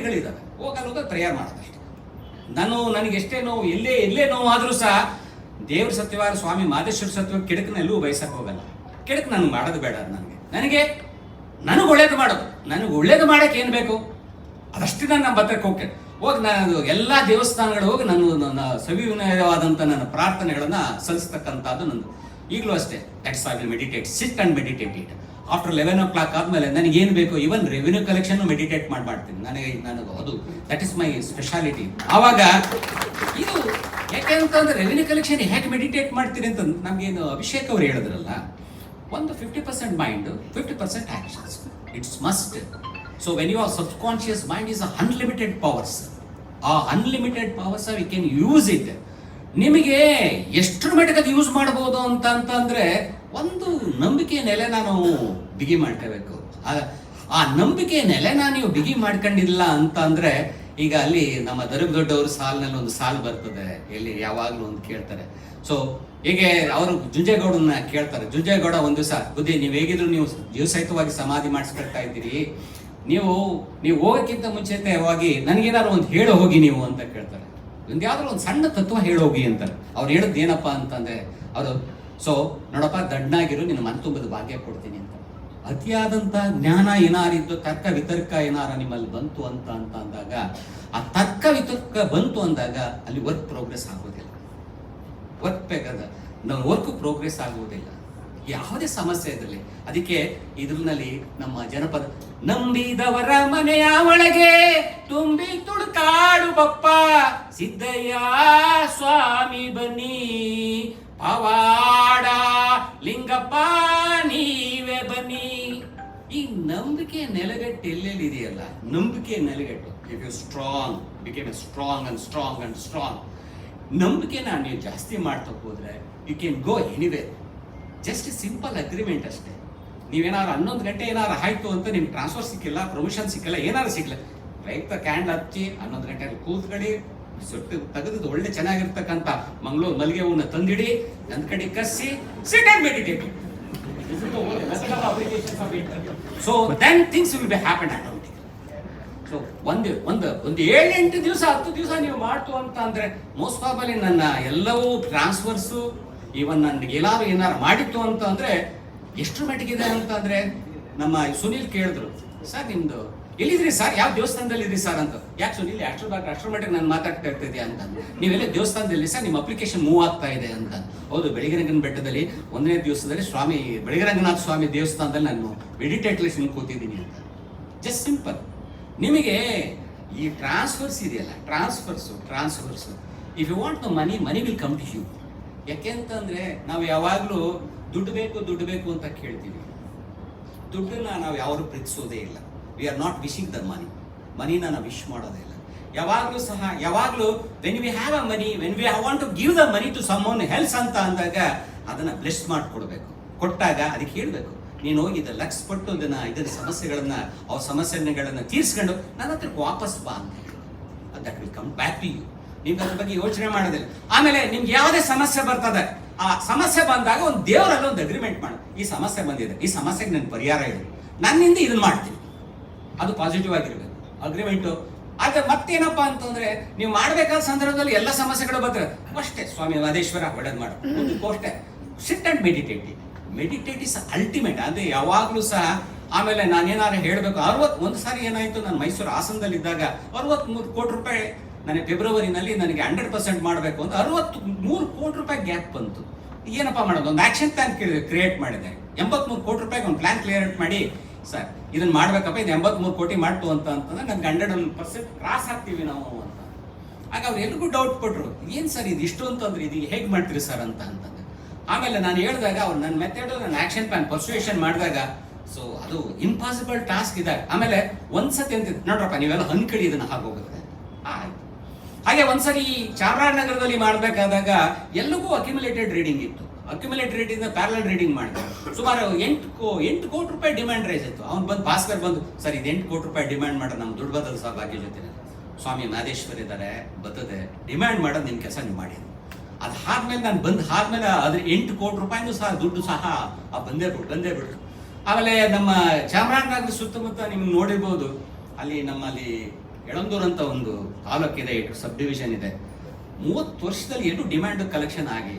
ಮನೆಗಳಿದ್ದಾವೆ, ಹೋಗಲ್ಲ ಪ್ರೇಯರ್ ಮಾಡೋದಷ್ಟೇ. ನನಗೆ ಎಷ್ಟೇ ನೋವು, ಎಲ್ಲೇ ನೋವು ಆದರೂ ಸಹ ದೇವ್ರ ಸತ್ಯವಾದ ಸ್ವಾಮಿ ಮಾದೇಶ್ವರ ಸತ್ಯ ಕೆಡಕನೆಲ್ಲೂ ಬಯಸಕ್ಕೆ ಹೋಗಲ್ಲ. ಕೆಡಕ್ ನನಗೆ ಮಾಡೋದು ಬೇಡ. ನನಗೆ ಒಳ್ಳೇದು ಮಾಡೋದು, ನನಗೆ ಒಳ್ಳೇದು ಮಾಡೋಕ್ಕೆ ಏನು ಬೇಕು ಅದಷ್ಟು ನಾನು ಬತ್ತಕ್ಕೆ ಹೋಗ್ತೇನೆ. ನಾನು ಎಲ್ಲ ದೇವಸ್ಥಾನಗಳು ಹೋಗಿ ನನ್ನ ಸವಿನಯವಾದಂಥ ನನ್ನ ಪ್ರಾರ್ಥನೆಗಳನ್ನು ಸಲ್ಲಿಸ್ತಕ್ಕಂಥದ್ದು ನಂದು ಈಗಲೂ ಅಷ್ಟೇ. That's I will meditate, sit and meditate it. After 11 o'clock ಆದಮೇಲೆ ನನಗೇನು ಬೇಕು, ಇವನ್ ರೆವಿನ್ಯೂ ಕಲೆಕ್ಷನ್ ಮೆಡಿಟೇಟ್ ಮಾಡ್ತೀನಿ. ನನಗೆ ಅದು ದಟ್ ಇಸ್ ಮೈ ಸ್ಪೆಷಾಲಿಟಿ. ಆವಾಗ ಇದು ಯಾಕೆ ಅಂತಂದ್ರೆ ರೆವಿನ್ಯೂ ಕಲೆಕ್ಷನ್ ಹೇಗೆ ಮೆಡಿಟೇಟ್ ಮಾಡ್ತೀನಿ ಅಂತ ನಮಗೇನು ಅಭಿಷೇಕ್ ಅವರು ಹೇಳಿದ್ರಲ್ಲ, ಒಂದು 50% mind, 50% actions, it's must. So when your subconscious mind is unlimited powers. ಆ unlimited powers we can use it. ನಿಮಗೆ ಎಷ್ಟರ ಮಟ್ಟಿಗೆ ಅದು ಯೂಸ್ ಮಾಡ್ಬೋದು ಅಂತಂದ್ರೆ ಒಂದು ನಂಬಿಕೆ ನೆಲೆನ ನಾವು ಬಿಗಿ ಮಾಡ್ಕೋಬೇಕು. ಆ ನಂಬಿಕೆ ನೆಲೆನ ನೀವು ಬಿಗಿ ಮಾಡ್ಕೊಂಡಿಲ್ಲ ಅಂತ ಅಂದ್ರೆ, ಈಗ ಅಲ್ಲಿ ನಮ್ಮ ದೊಡ್ಡವರು ಸಾಲಿನಲ್ಲಿ ಒಂದು ಸಾಲು ಬರ್ತದೆ, ಎಲ್ಲಿ ಯಾವಾಗಲೂ ಒಂದು ಕೇಳ್ತಾರೆ. ಸೊ ಹೀಗೆ ಅವರು ಜುಂಜೇಗೌಡನ್ನ ಕೇಳ್ತಾರೆ. ಜುಂಜೇಗೌಡ ಒಂದು ದಿವಸ, ಬುದ್ಧಿ ನೀವು ಹೇಗಿದ್ರು ನೀವು ಜೀವಸಹಿತವಾಗಿ ಸಮಾಧಿ ಮಾಡಿಸ್ಕೊಳ್ತಾ ಇದ್ದೀರಿ, ನೀವು ಹೋಗೋಕ್ಕಿಂತ ಮುಂಚಿತವಾಗಿ ನನಗೇನಾದ್ರು ಒಂದು ಹೇಳೋ ಹೋಗಿ ನೀವು ಅಂತ ಕೇಳ್ತಾರೆ. ಒಂದು ಯಾವ್ದಾದ್ರು ಒಂದು ಸಣ್ಣ ತತ್ವ ಹೇಳೋಗಿ ಅಂತಾರೆ. ಅವ್ರು ಹೇಳೋದು ಏನಪ್ಪಾ ಅಂತಂದ್ರೆ, ಅವರು ಸೊ ನೋಡಪ್ಪ, ದಡ್ಡಾಗಿರು, ನಿನ್ನ ಮನ ತುಂಬದ ಭಾಗ್ಯ ಕೊಡ್ತೀನಿ ಅಂತ. ಅತಿಯಾದಂಥ ಜ್ಞಾನ ಏನಾರಿದ್ದು, ತರ್ಕ ವಿತರ್ಕ ಏನಾರ ನಿಮ್ಮಲ್ಲಿ ಬಂತು ಅಂತ ಅಂದಾಗ, ಆ ತರ್ಕ ವಿತರ್ಕ ಬಂತು ಅಂದಾಗ ಅಲ್ಲಿ ವರ್ಕ್ ಪ್ರೋಗ್ರೆಸ್ ಆಗೋದಿಲ್ಲ. ವರ್ಕ್ ಪ್ರೋಗ್ರೆಸ್ ಆಗುವುದಿಲ್ಲ ಯಾವುದೇ ಸಮಸ್ಯೆ ಇದ್ರಲ್ಲಿ. ಅದಕ್ಕೆ ಇದ್ರಲ್ಲಿ ನಮ್ಮ ಜನಪದ, ನಂಬಿದವರ ಮನೆಯ ಒಳಗೆ ತುಂಬಿ ತುಡುಕಾಡು ಬಪ್ಪ ಸಿದ್ದಯ್ಯ ಸ್ವಾಮಿ ಬನ್ನಿ, ಪವಾಡ ಲಿಂಗಪ್ಪ ನೀವೇ ಬನ್ನಿ. ಈ ನಂಬಿಕೆ ನೆಲೆಗಟ್ಟು ಎಲ್ಲೆಲ್ಲಿ ಇದೆಯಲ್ಲ, ನಂಬಿಕೆ ನೆಲೆಗಟ್ಟು, if you strong became a strong and strong and strong. ನಂಬಿಕೆನ ನೀವು ಜಾಸ್ತಿ ಮಾಡ್ತಾ ಹೋದ್ರೆ you can go anywhere. Just simple agreement ಅಷ್ಟೇ. ನೀವೇನಾದ್ರು 11 ಗಂಟೆ ಏನಾರು ಆಯ್ತು ಅಂತ ನಿಮ್ಗೆ ಟ್ರಾನ್ಸ್ಫರ್ ಸಿಕ್ಕಿಲ್ಲ, ಪ್ರಮೋಷನ್ ಸಿಕ್ಕಿಲ್ಲ, ಏನಾರು ಸಿಕ್ಕಿಲ್ಲ, ರೈತ ಕ್ಯಾಂಡಲ್ ಹಚ್ಚಿ 11 ಗಂಟೆಗೆ ಕೂತ್ಕಡಿ, ಸೊಟ್ಟು ತೆಗೆದು ಒಳ್ಳೆ ಚೆನ್ನಾಗಿರ್ತಕ್ಕಂಥ ಮಂಗಳೂರು ಮಲ್ಲಿಗೆ ಹೂವನ್ನ ತಂದಿಡಿ, ನನ್ನ ಕಡೆ ಕಸಿ, sit and meditate. So then things will be happen automatic. So ಒಂದು 7-8 ದಿವಸ 10 ದಿವಸ ನೀವು ಮಾಡ್ತು ಅಂತ ಅಂದ್ರೆ ಮೋಸ್ಟ್ ಪ್ರಾಬಲಿ ನನ್ನ ಎಲ್ಲವೂ ಟ್ರಾನ್ಸ್ಫರ್ಸು, ಇವನ್ ನನಗೆ ಏನಾರು ಮಾಡಿತ್ತು ಅಂತ ಅಂದ್ರೆ ಎಷ್ಟು ಮಟ್ಟಿಗಿದೆ ಅಂತ ಅಂದ್ರೆ, ನಮ್ಮ ಸುನೀಲ್ ಕೇಳಿದ್ರು, ಸರ್ ನಿಮ್ದು ಎಲ್ಲಿದ್ರಿ ಸರ್, ಯಾವ ದೇವಸ್ಥಾನದಲ್ಲಿ ಇದ್ರಿ ಸರ್ ಅಂತ. ಯಾಕೆ ಸುನೀಲ್ ಅಷ್ಟರ ಮಟ್ಟಿಗೆ ನಾನು ಮಾತಾಡ್ತಾ ಇರ್ತಿದ್ಯಾ ಅಂತ. ನೀವೆಲ್ಲ ದೇವಸ್ಥಾನದಲ್ಲಿ ಸರ್, ನಿಮ್ಮ ಅಪ್ಲಿಕೇಶನ್ ಮೂವ್ ಆಗ್ತಾ ಇದೆ ಅಂತ. ಹೌದು, ಬೆಳಗಿರಂಗನ ಬೆಟ್ಟದಲ್ಲಿ 1ನೇ ದಿವಸದಲ್ಲಿ ಸ್ವಾಮಿ ಬೆಳಗಿರಂಗನಾಥ ಸ್ವಾಮಿ ದೇವಸ್ಥಾನದಲ್ಲಿ ನಾನು ಮೆಡಿಟೇಟ್ಲೇಷನ್ ಕೂತಿದ್ದೀನಿ ಅಂತ. Just simple. ನಿಮಗೆ ಈ ಟ್ರಾನ್ಸ್ಫರ್ಸ್ ಇದೆಯಲ್ಲ, transfers if you want the money will come to you. ಯಾಕೆಂತಂದ್ರೆ ನಾವು ಯಾವಾಗಲೂ ದುಡ್ಡು ಬೇಕು ಅಂತ ಕೇಳ್ತೀವಿ. ದುಡ್ಡನ್ನ ನಾವು ಯಾರು ಪ್ರೀತಿಸೋದೇ ಇಲ್ಲ. We are not wishing the ಮನಿನ ನಾವು ವಿಶ್ ಮಾಡೋದೇ ಇಲ್ಲ. ಯಾವಾಗಲೂ when we have a money, when we want to give the money to someone else ಅಂತ ಅಂದಾಗ ಅದನ್ನ ಬ್ಲೆಸ್ ಮಾಡಿಕೊಡ್ಬೇಕು. ಕೊಟ್ಟಾಗ ಅದಕ್ಕೆ ಹೇಳ್ಬೇಕು, ನೀನು ಹೋಗಿ ಲಕ್ಷ ಪಟ್ಟು ಇದರ ಅವ್ರ ಸಮಸ್ಯೆಗಳನ್ನ ತೀರ್ಸ್ಕೊಂಡು ನನ್ನ ಹತ್ರಕ್ಕೆ ವಾಪಸ್ ಬಾ ಅಂತ ಹೇಳಿ. That will come back to you. ನಿಮ್ಗೆ ಅದ್ರ ಬಗ್ಗೆ ಯೋಚನೆ ಮಾಡೋದಿಲ್ಲ. ಆಮೇಲೆ ನಿಮ್ಗೆ ಯಾವುದೇ ಸಮಸ್ಯೆ ಬರ್ತದೆ, ಆ ಸಮಸ್ಯೆ ಬಂದಾಗ ಒಂದು ದೇವರಲ್ಲಿ ಒಂದು ಅಗ್ರಿಮೆಂಟ್ ಮಾಡು, ಈ ಸಮಸ್ಯೆ ಬಂದಿದೆ, ಈ ಸಮಸ್ಯೆಗೆ ನನ್ನ ಪರಿಹಾರ ಹೇಳಿ, ನನ್ನಿಂದ ಇದನ್ನ ಮಾಡ್ತೀನಿ. ಅದು ಪಾಸಿಟಿವ್ ಆಗಿರ್ಬೇಕು ಅಗ್ರಿಮೆಂಟು. ಆದ್ರೆ ಮತ್ತೇನಪ್ಪಾ ಅಂತಂದ್ರೆ, ನೀವು ಮಾಡ್ಬೇಕಾದ ಸಂದರ್ಭದಲ್ಲಿ ಎಲ್ಲ ಸಮಸ್ಯೆಗಳು ಬರ್ತಾರೆ, ಅಷ್ಟೇ ಸ್ವಾಮಿ ಮಾದೇಶ್ವರ ಒಳ್ಳೇದು ಮಾಡು, ಅಷ್ಟೇ. ಸಿಟ್ ಅಂಡ್ ಮೆಡಿಟೇಟ್ ಇಸ್ ಅಲ್ಟಿಮೇಟ್. ಅಂದ್ರೆ ಯಾವಾಗ್ಲೂ ಸಹ. ಆಮೇಲೆ ನಾನೇನಾರು ಹೇಳಬೇಕು, 61 ಸಾರಿ ಏನಾಯ್ತು, ನಾನು ಮೈಸೂರು ಹಾಸನದಲ್ಲಿದ್ದಾಗ 63 ಕೋಟಿ ರೂಪಾಯಿ ನನಗೆ ಫೆಬ್ರವರಿನಲ್ಲಿ ನನಗೆ 100% ಮಾಡಬೇಕು ಅಂತ 63 ಕೋಟಿ ರೂಪಾಯಿ ಗ್ಯಾಪ್ ಬಂತು. ಏನಪ್ಪಾ ಮಾಡೋದು, ಒಂದು ಆಕ್ಷನ್ ಪ್ಲಾನ್ ಕ್ರಿಯೇಟ್ ಮಾಡಿದೆ. 83 ಕೋಟಿ ರೂಪಾಯಿಗೆ ಒಂದು ಪ್ಲಾನ್ ಕ್ಲಿಯರ್ ಮಾಡಿ, ಸರ್ ಇದನ್ನ ಮಾಡ್ಬೇಕಪ್ಪ, ಇದು 83 ಕೋಟಿ ಮಾಡ್ತು ಅಂತಂದ್ರೆ ನನ್ಗೆ 100% ಕ್ರಾಸ್ ಆಗ್ತೀವಿ ನಾವು ಅಂತ. ಆಗ ಅವ್ರು ಎಲ್ರಿಗೂ ಡೌಟ್ ಕೊಟ್ರು, ಏನ್ ಸರ್ ಇದು ಇಷ್ಟು ಅಂತಂದ್ರೆ ಇದು ಹೇಗೆ ಮಾಡ್ತೀರಿ ಸರ್ ಅಂತಂದ್ರೆ. ಆಮೇಲೆ ನಾನು ಹೇಳಿದಾಗ ಅವ್ರು ನನ್ನ ಮೆಥಡ್, ನನ್ನ ಆಕ್ಷನ್ ಪ್ಲಾನ್ ಪರ್ಸುಯೇಷನ್ ಮಾಡಿದಾಗ, ಸೊ ಅದು ಇಂಪಾಸಿಬಲ್ ಟಾಸ್ಕ್ ಇದೆ. ಆಮೇಲೆ ಒಂದ್ಸತಿ ಅಂತ ನೋಡ್ರಪ್ಪ, ನೀವೆಲ್ಲ ಅನ್ಕಳಿ ಇದನ್ನ ಆಗೋಗುತ್ತೆ. ಆಯ್ತು. ಹಾಗೆ ಒಂದ್ಸರಿ ಚಾಮರಾಜನಗರದಲ್ಲಿ ಮಾಡಬೇಕಾದಾಗ ಎಲ್ಲರಿಗೂ ಅಕ್ಯುಮುಲೇಟೆಡ್ ರೀಡಿಂಗ್ ಇತ್ತು. ಅಕ್ಯುಮುಲೇಟೆಡ್ ರೀಡಿಂಗ್ ಪ್ಯಾರಲಲ್ ರೀಡಿಂಗ್ ಮಾಡಿದ್ರು. ಸುಮಾರು 8 ಕೋಟಿ ರೂಪಾಯಿ ಡಿಮ್ಯಾಂಡ್ ರೈಸ್ ಇತ್ತು. ಅವ್ನು ಬಂದು ಭಾಸ್ಕರ್ ಬಂದು, ಸರ್ ಇದು 8 ಕೋಟಿ ರೂಪಾಯಿ ಡಿಮ್ಯಾಂಡ್ ಮಾಡೋದು ನಮ್ಮ ದುಡ್ಡು ಬದಲು ಸಹ ಭಾಗ್ಯ ಜೊತೆ ಸ್ವಾಮಿ ಮಾದೇಶ್ವರ ಇದ್ದಾರೆ, ಬರ್ತದೆ, ಡಿಮ್ಯಾಂಡ್ ಮಾಡೋದು ನಿನ್ನ ಕೆಲಸ ನೀವು ಮಾಡಿ. ಅದಾದ್ಮೇಲೆ ನಾನು ಆದ್ಮೇಲೆ ಅದ್ರ 8 ಕೋಟಿ ರೂಪಾಯಿನೂ ಸಹ ದುಡ್ಡು ಸಹ ಬಂದೇ ಬಿಡ್ತು. ಆಮೇಲೆ ನಮ್ಮ ಚಾಮರಾಜನಗರ ಸುತ್ತಮುತ್ತ ನಿಮ್ಗೆ ನೋಡಿರ್ಬೋದು, ಅಲ್ಲಿ ನಮ್ಮಲ್ಲಿ ಯಳಂದೂರು ಅಂತ ಒಂದು ತಾಲೂಕಿದೆ, ಸಬ್ ಡಿವಿಷನ್ ಇದೆ. 30 ವರ್ಷದಲ್ಲಿ ಏನು ಡಿಮ್ಯಾಂಡ್ ಕಲೆಕ್ಷನ್ ಆಗಿ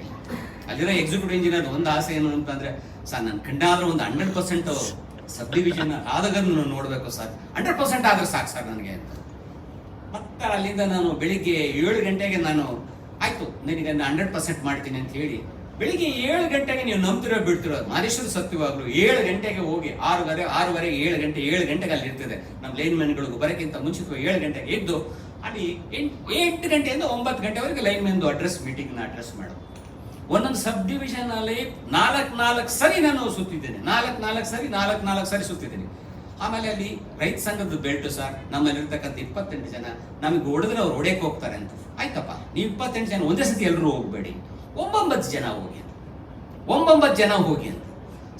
ಅಲ್ಲಿರೋ ಎಕ್ಸಿಕ್ಯೂಟಿವ್ ಇಂಜಿನಿಯರ್ ಒಂದು ಆಸೆ ಏನು ಅಂತಂದ್ರೆ, ಸರ್ ನನ್ನ ಕಂಡಾದ್ರೂ ಒಂದು 100% ಸಬ್ ಡಿವಿಷನ್ ಆದಾಗನ್ನು ನೋಡಬೇಕು ಸರ್, 100% ಆದ್ರೆ ಸಾಕು ಸರ್ ನನಗೆ ಅಂತ. ಮತ್ತೆ ಅಲ್ಲಿಂದ ನಾನು ಬೆಳಿಗ್ಗೆ 7 ಗಂಟೆಗೆ ನಾನು ಆಯ್ತು ನಿನಗೆ 100% ಮಾಡ್ತೀನಿ ಅಂತ ಹೇಳಿ ಬೆಳಿಗ್ಗೆ 7 ಗಂಟೆಗೆ, ನೀವು ನಂಬ್ತಿರೋ ಬಿಡ್ತಿರೋ ಮಾದೇಶ್ವರ ಸತ್ಯವಾಗ್ಲು 7 ಗಂಟೆಗೆ ಹೋಗಿ 6:30 7 ಗಂಟೆಗೆ ಅಲ್ಲಿ ಇರ್ತದೆ ನಮ್ಮ ಲೈನ್ ಮ್ಯಾನ್ಗಳಿಗೂ ಬರೋಕ್ಕಿಂತ ಮುಂಚಿತವಾಗಿ 7 ಗಂಟೆಗೆ ಎದ್ದು ಅಲ್ಲಿ 8 ಗಂಟೆಯಿಂದ 9 ಗಂಟೆವರೆಗೆ ಲೈನ್ ಮ್ಯಾನ್ದು ಮೀಟಿಂಗ್ನ ಅಡ್ರೆಸ್ ಮಾಡೋದು. ಒಂದೊಂದು ಸಬ್ ಡಿವಿಷನ್ ಅಲ್ಲಿ 4 ಸರಿ ನಾನು ಸುತ್ತಿದ್ದೇನೆ, 4 ಸರಿ ಸುತ್ತಿದ್ದೀನಿ. ಆಮೇಲೆ ಅಲ್ಲಿ ರೈತ ಸಂಘದ ಬೆಲ್ಟು ಸರ್, ನಮ್ಮಲ್ಲಿರ್ತಕ್ಕಂಥ 28 ಜನ ನಮಗೆ ಹೊಡೆದ್ರೆ ಅವ್ರು ಹೊಡೆಯಕ್ಕೆ ಹೋಗ್ತಾರೆ ಅಂತ. ಆಯ್ತಪ್ಪ, ನೀವು 28 ಜನ ಒಂದೇ ಸತಿ ಎಲ್ಲರೂ ಹೋಗ್ಬೇಡಿ, 9 ಜನ ಹೋಗಿ, 9 ಜನ ಹೋಗಿ ಅಂತ.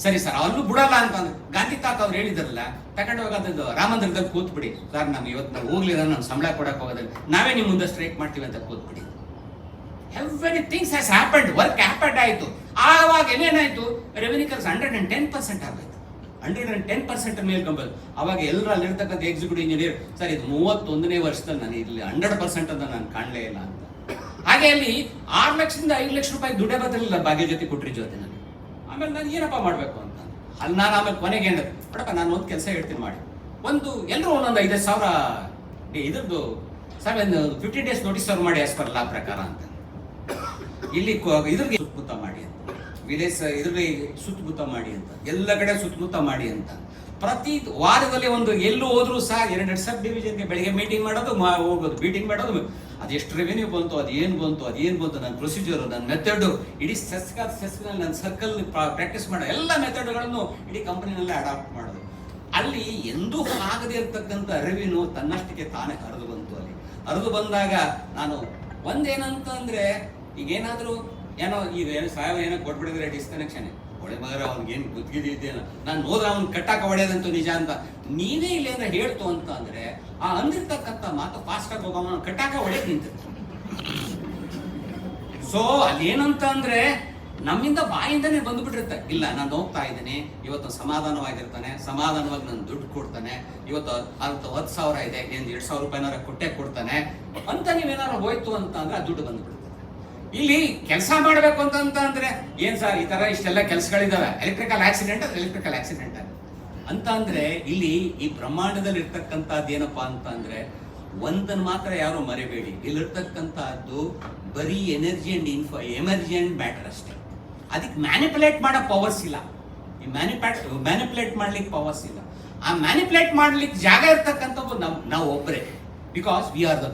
ಸರಿ ಸರ್, ಅಲ್ಲೂ ಬಿಡಲ್ಲ ಅಂತಂದ್ರೆ ಗಾಂಧಿ ತಾತ ಅವ್ರು ಹೇಳಿದ್ರಲ್ಲ, ತಗೊಂಡು ಹೋಗೋದು ರಾಮಂದಿರದಲ್ಲಿ ಕೂತ್ಬಿಡಿ ಸರ್, ನಮ್ಗೆ ಇವತ್ತು ನಾವು ಹೋಗ್ಲಿಲ್ಲ, ನಮ್ಮ ಸಂಬಳ ಕೊಡಕ್ಕೆ ಹೋಗೋದಿಲ್ಲ, ನಾವೇ ನಿಮ್ಮ ಮುಂದೆ ಸ್ಟ್ರೈಕ್ ಮಾಡ್ತೀವಿ ಅಂತ ಕೂತ್ಬಿಡಿ. Every things has happened, work happened ಆಯಿತು. ಆವಾಗ ಏನೇನಾಯ್ತು, ರೆವೆನ್ಯೂ ಕಲ್ಸ್ 110% ಆಗೋಯ್ತು, 110% ಮೇಲೆ ಕಂಪಲ್. ಅವಾಗ ಎಲ್ಲರೂ ಅಲ್ಲಿರ್ತಕ್ಕಂಥ ಎಕ್ಸಿಕ್ಯೂಟಿವ್ ಇಂಜಿನಿಯರ್, ಸರ್ ಇದು 31ನೇ ವರ್ಷದಲ್ಲಿ ನಾನು ಇಲ್ಲಿ 100% ಅಂತ ನಾನು ಕಾಣಲೇ ಇಲ್ಲ ಅಂತ. ಹಾಗೆ ಅಲ್ಲಿ 6 ಲಕ್ಷದಿಂದ 5 ಲಕ್ಷ ರೂಪಾಯಿ ದುಡ್ಡೇ ಬದಲಿಲ್ಲ ಭಾಗ್ಯ ಜೊತೆ ಕೊಟ್ಟರೆ ಜೊತೆ ನನಗೆ. ಆಮೇಲೆ ನಾನು ಏನಪ್ಪ ಮಾಡಬೇಕು ಅಂತ ಅಲ್ಲಿ ನಾನು ಆಮೇಲೆ ಕೊನೆಗೆ ಹೇಳಿದೆ, ನೋಡಪ್ಪ ನಾನು ಒಂದು ಕೆಲಸ ಹೇಳ್ತೀನಿ ಮಾಡಿ, ಎಲ್ಲರೂ ಒಂದೊಂದು 5,000 ಇದ್ರದ್ದು 15 ಡೇಸ್ ನೋಟಿಸ್ ಸರ್ವ್ ಮಾಡಿ ಆಸ್ ಪರ್ ಲಾ ಪ್ರಕಾರ ಅಂತ. ಇಲ್ಲಿ ಇದ್ರಿಗೆ ಸುತ್ತಮುತ್ತ ಮಾಡಿ ಅಂತ, ವಿಲೇಜ್ ಇದ್ರಿಗೆ ಸುತ್ತಮುತ್ತ ಮಾಡಿ ಅಂತ, ಎಲ್ಲ ಕಡೆ ಸುತ್ತಮುತ್ತ ಮಾಡಿ ಅಂತ. ಪ್ರತಿ ವಾರದಲ್ಲಿ ಎಲ್ಲೂ ಹೋದ್ರು ಸಹ 2 ಸಬ್ ಡಿವಿಷನ್ಗೆ ಬೆಳಿಗ್ಗೆ ಮೀಟಿಂಗ್ ಮಾಡೋದು, ಹೋಗೋದು ಮೀಟಿಂಗ್ ಮಾಡೋದು. ಅದೆಷ್ಟು ರೆವೆನ್ಯೂ ಬಂತು, ಅದೇನು ಬಂತು, ನನ್ನ ಪ್ರೊಸೀಜರು, ನನ್ನ ಮೆಥಡು, ಇಡೀ ಸೆಸ್ನಲ್ಲಿ ನನ್ನ ಸರ್ಕಲ್ ಪ್ರಾಕ್ಟೀಸ್ ಮಾಡೋ ಎಲ್ಲ ಮೆಥಡ್ಗಳನ್ನು ಇಡೀ ಕಂಪನಿನಲ್ಲೇ ಅಡಾಪ್ಟ್ ಮಾಡೋದು. ಅಲ್ಲಿ ಎಂದೂ ಆಗದೆ ಇರ್ತಕ್ಕಂಥ ರೆವಿನ್ಯೂ ತನ್ನಷ್ಟಕ್ಕೆ ತಾನೇ ಹರಿದು ಬಂದಾಗ ನಾನು ಒಂದೇನಂತ ಅಂದ್ರೆ, ಈಗೇನಾದರೂ ಈಗ ಸಾಯವ ಕೊಟ್ಬಿಡಿದ್ರೆ ಡಿಸ್ಕನೆಕ್ಷನ್ ಹೊಳೆ ಮಗರ ಅವ್ನಿಗೇನು ಗುದ್ಗಿದ್ದೇನ, ನಾನು ಹೋದ್ರೆ ಅವ್ನು ಕಟ್ಟಾಕ ಹೊಡೆಯೋದಂತೂ ನಿಜ ಅಂತ ನೀವೇ ಇಲ್ಲೇನ ಹೇಳ್ತು ಅಂತ ಅಂದ್ರೆ, ಆ ಅಂದಿರ್ತಕ್ಕಂಥ ಮಾತು ಫಾಸ್ಟ್ ಆಗಿ ಹೋಗೋ ಕಟ್ಟಾಕ ಹೊಡೆಯಕ್ ನಿಂತಿರ್ತ. ಸೊ ಅಲ್ಲಿ ಏನಂತ ಅಂದ್ರೆ ನಮ್ಮಿಂದ ಬಾಯಿಂದನೇ ಬಂದ್ಬಿಟ್ಟಿರುತ್ತೆ, ಇಲ್ಲ ನಾನು ಹೋಗ್ತಾ ಇದ್ದೀನಿ, ಇವತ್ತು ಸಮಾಧಾನವಾಗಿ ನಾನು ದುಡ್ಡು ಕೊಡ್ತಾನೆ, ಇವತ್ತು 10,000 ಇದೆ, 2,000 ರೂಪಾಯಿನಾರ ಕೊಟ್ಟೆ ಕೊಡ್ತಾನೆ ಅಂತ ನೀವೇನಾರು ಹೋಯ್ತು ಅಂತ ಅಂದ್ರೆ ಆ ದುಡ್ಡು ಬಂದ್ಬಿಡುತ್ತೆ. ಇಲ್ಲಿ ಕೆಲಸ ಮಾಡಬೇಕು ಅಂತ ಅಂದ್ರೆ ಏನ್ ಸರ್ ಈ ತರ ಇಷ್ಟೆಲ್ಲ ಕೆಲಸಗಳಿದಾವೆ, ಎಲೆಕ್ಟ್ರಿಕಲ್ ಆಕ್ಸಿಡೆಂಟ್ ಅಂತ ಅಂದ್ರೆ ಇಲ್ಲಿ ಈ ಬ್ರಹ್ಮಾಂಡದಲ್ಲಿ ಇರ್ತಕ್ಕಂಥದ್ದು ಏನಪ್ಪಾ ಅಂತ ಅಂದ್ರೆ ಒಂದನ್ನು ಮಾತ್ರ ಯಾರು ಮರಿಬೇಡಿ, ಇಲ್ಲಿರ್ತಕ್ಕಂಥದ್ದು ಬರೀ ಎನರ್ಜಿ ಅಂಡ್ ಎಮರ್ಜೆಂಟ್ ಮ್ಯಾಟರ್ ಅಷ್ಟೇ. ಅದಕ್ಕೆ ಮ್ಯಾನಿಪುಲೇಟ್ ಮಾಡೋ ಪವರ್ಸ್ ಇಲ್ಲ, ಈ ಮ್ಯಾನಿಪುಲೇಟ್ ಮಾಡ್ಲಿಕ್ಕೆ ಪವರ್ಸ್ ಇಲ್ಲ. ಆ ಮ್ಯಾನಿಪುಲೇಟ್ ಮಾಡ್ಲಿಕ್ಕೆ ಜಾಗ ಇರ್ತಕ್ಕಂಥದ್ದು ನಾವು ಒಬ್ಬರೇ, because we are the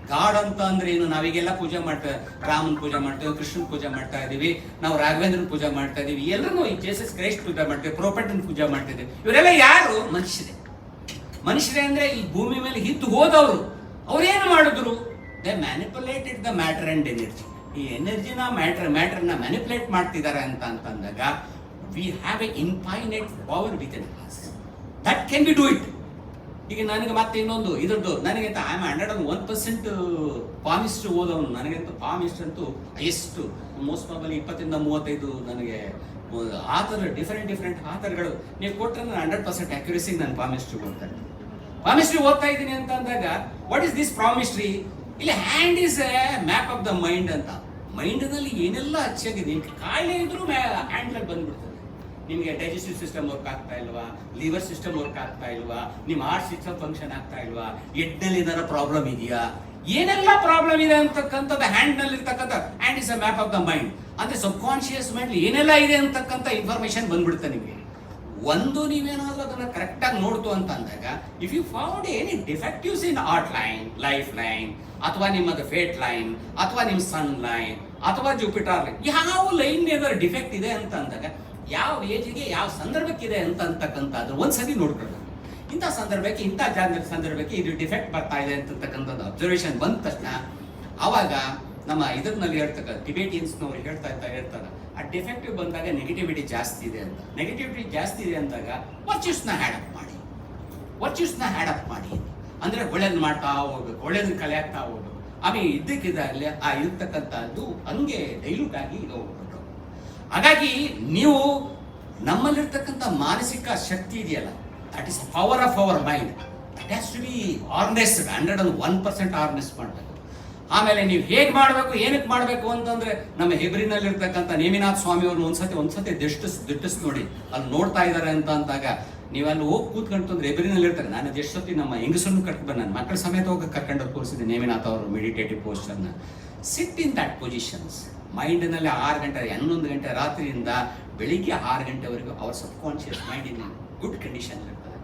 god ಅಂತ ಅಂದ್ರೆ ಏನು, ನಾವೀಗೆಲ್ಲ ಪೂಜೆ ಮಾಡ್ತೇವೆ, ರಾಮನ್ ಪೂಜೆ ಮಾಡ್ತೇವೆ, ಕೃಷ್ಣನ್ ಪೂಜೆ ಮಾಡ್ತಾ ಇದೀವಿ, ನಾವು ರಾಘವೇಂದ್ರನ್ ಪೂಜೆ ಮಾಡ್ತಾ ಇದೀವಿ, ಎಲ್ಲರೂ ಈ ಜೇಸಸ್ ಕ್ರೈಸ್ಟ್ ಪೂಜೆ ಮಾಡ್ತೇವೆ, ಪ್ರೋಪೆಟನ್ ಪೂಜೆ ಮಾಡ್ತಾ ಇದೀವಿ. ಇವರೆಲ್ಲ ಯಾರು? ಮನುಷ್ಯರೇ ಅಂದ್ರೆ ಈ ಭೂಮಿ ಮೇಲೆ ಹಿತ್ತು ಹೋದವರು. ಅವ್ರೇನು ಮಾಡಿದ್ರು? They manipulated the matter and energy. ಈ ಎನರ್ಜಿನ ಮ್ಯಾಟರ್ನ ಮ್ಯಾನಿಪುಲೇಟ್ ಮಾಡ್ತಿದ್ದಾರೆ ಅಂತ ಅಂತಂದಾಗ we have A infinite power with that can be do it. ಈಗ ನನಗೆ ಮತ್ತೆ ಇನ್ನೊಂದು ಇದ್ರದ್ದು ನನಗಿಂತ ಐ ಆಮ್ 101% ಪಾಮಿಸ್ಟ್ ಓದವನು, ನನಗಂತೂ ಪಾಮಿಸ್ಟ್ ಅಂತೂ ಎಷ್ಟು ಮೋಸ್ಟ್ ಪ್ರಾಬಲಿ 20-35 ನನಗೆ ಆಥರ್ ಡಿಫರೆಂಟ್ ಆಥರ್ಗಳು ನೀವು ಕೊಟ್ಟರೆ ನಾನು 100% ಅಕ್ಯುರಸಿಗೆ ನಾನು ಪಾಮಿಸ್ಟ್ರಿ ಓದ್ತಾ ಇದ್ದೀನಿ ಅಂತ ಅಂದಾಗ ವಾಟ್ ಇಸ್ ದಿಸ್ ಪಾಮಿಸ್ಟ್ರಿ? ಇಲ್ಲಿ hand is A map of the mind ಅಂತ. ಮೈಂಡ್ನಲ್ಲಿ ಏನೆಲ್ಲ ಅಚ್ಚಾಗಿದೆ, ಕಾಯಿಲೆ ಇದ್ರೂ ಹ್ಯಾಂಡ್ಲಲ್ಲಿ ಬಂದ್ಬಿಡ್ತದೆ. ನಿಮಗೆ ಡೈಜೆಸ್ಟಿವ್ ಸಿಸ್ಟಮ್ ವರ್ಕ್ ಆಗ್ತಾ ಇಲ್ವಾ, ಲಿವರ್ ಸಿಸ್ಟಮ್ ವರ್ಕ್ ಆಗ್ತಾ ಇಲ್ವಾ, ನಿಮ್ಮ ಹಾರ್ಟ್ ಸಿಸ್ಟಮ್ ಫಂಕ್ಷನ್ ಆಗ್ತಾ ಇಲ್ವಾ, ಹೆಡ್ನಲ್ಲಿ ಏನಾರ ಪ್ರಾಬ್ಲಮ್ ಇದೆಯಾ, ಏನೆಲ್ಲ ಪ್ರಾಬ್ಲಮ್ ಇದೆ ಅಂತಕ್ಕಂಥದ್ದು ಹ್ಯಾಂಡ್ನಲ್ಲಿ ಇರ್ತಕ್ಕಂಥ hand is a map of the mind. ಅಂದ್ರೆ ಸಬ್ ಕಾನ್ಶಿಯಸ್ ಮೈಂಡ್ ಏನೆಲ್ಲ ಇದೆ ಅಂತಕ್ಕಂಥ ಇನ್ಫಾರ್ಮೇಶನ್ ಬಂದ್ಬಿಡುತ್ತೆ ನಿಮಗೆ. ನೀವೇನಾದ್ರೂ ಅದನ್ನ ಕರೆಕ್ಟಾಗಿ ನೋಡ್ತು ಅಂತ ಅಂದಾಗ, if you found any defectives in art line, life line, ಅಥವಾ ನಿಮ್ಮದು ಫೇಟ್ ಲೈನ್, ಅಥವಾ ನಿಮ್ಮ ಸನ್ ಲೈನ್, ಅಥವಾ ಜುಪಿಟರ್ ಲೈನ್, ಯಾವ ಲೈನ್ ಏನಾದ್ರು ಡಿಫೆಕ್ಟ್ ಇದೆ ಅಂತ ಅಂದಾಗ ಯಾವ ಏಜ್ಗೆ ಯಾವ ಸಂದರ್ಭಕ್ಕಿದೆ ಅಂತ ಅಂತಕ್ಕಂಥದ್ದು ಒಂದ್ಸತಿ ನೋಡ್ಕೊಳ್ಳೋದು. ಇಂಥ ಸಂದರ್ಭಕ್ಕೆ ಇಂಥ ಸಂದರ್ಭಕ್ಕೆ ಇದು ಡಿಫೆಕ್ಟ್ ಬರ್ತಾ ಇದೆ ಅಂತಕ್ಕಂಥದ್ದು ಅಬ್ಸರ್ವೇಷನ್ ಬಂದ ತಕ್ಷಣ ಆವಾಗ ನಮ್ಮ ಇದರಲ್ಲಿ ಟಿಬೇಟಿಯನ್ಸ್ನವ್ರು ಹೇಳ್ತಾರೆ ಆ ಡಿಫೆಕ್ಟಿವ್ ಬಂದಾಗ ನೆಗೆಟಿವಿಟಿ ಜಾಸ್ತಿ ಇದೆ ಅಂತ. ನೆಗೆಟಿವಿಟಿ ಜಾಸ್ತಿ ಇದೆ ಅಂದಾಗ ವರ್ಚ್ಯೂಸ್ನ ಹ್ಯಾಡಪ್ ಮಾಡಿ ಅಂದ್ರೆ ಒಳ್ಳೇದು ಮಾಡ್ತಾ ಹೋಗ್ಬೇಕು, ಒಳ್ಳೇದನ್ನ ಕಲೆ ಆಗ್ತಾ ಹೋಗ್ಬೇಕು. ಆಮೇಲೆ ಇದ್ದಕ್ಕಿದ್ದಾಗಲೇ ಆ ಇರ್ತಕ್ಕಂಥದ್ದು ಹಂಗೆ ಡೈಲ್ಯೂಟ್ ಆಗಿ ಹೋಗ್ಬಿಟ್ಟು. ಹಾಗಾಗಿ ನೀವು ನಮ್ಮಲ್ಲಿರ್ತಕ್ಕಂಥ ಮಾನಸಿಕ ಶಕ್ತಿ ಇದೆಯಲ್ಲ, that is power of our mind. That has to be earnest, 101% earnest ಮಾಡಬೇಕು. ಆಮೇಲೆ ನೀವು ಹೇಗೆ ಮಾಡಬೇಕು, ಏನಕ್ಕೆ ಮಾಡಬೇಕು ಅಂತಂದ್ರೆ ನಮ್ಮ ಹೆಬ್ರಿನಲ್ಲಿರ್ತಕ್ಕಂಥ ನೇಮಿನಾಥ್ ಸ್ವಾಮಿ ಅವ್ರನ್ನ ಒಂದ್ಸತಿ ದಿಟ್ಟಿಸ್ ನೋಡಿ, ಅಲ್ಲಿ ನೋಡ್ತಾ ಇದ್ದಾರೆ ಅಂತ ಅಂದಾಗ ನೀವು ಅಲ್ಲಿ ಹೋಗಿ ಕೂತ್ಕೊಂಡ್ರೆ ಹೆಬ್ರಿನಲ್ಲಿ ಇರ್ತಾರೆ. ನಾನು ಎಷ್ಟು ಸತಿ ನಮ್ಮ ಹೆಂಗಸನ್ನು ಕರ್ಕೊಂಡು ನನ್ನ ಮಕ್ಕಳ ಸಮೇತ ಹೋಗಿ ಕರ್ಕೊಂಡು ತೋರಿಸಿದೆ ನೇಮಿನಾಥ್ ಅವರು ಮೆಡಿಟೇಟಿವ್ ಪೋಸ್ಟರ್ನ. Sit in that positions. ಮೈಂಡ್ನಲ್ಲಿ 6 ಗಂಟೆ 11 ಗಂಟೆ ರಾತ್ರಿಯಿಂದ ಬೆಳಿಗ್ಗೆ 6 ಗಂಟೆವರೆಗೂ ಅವ್ರ subconscious mind in good condition ಇರ್ತದೆ.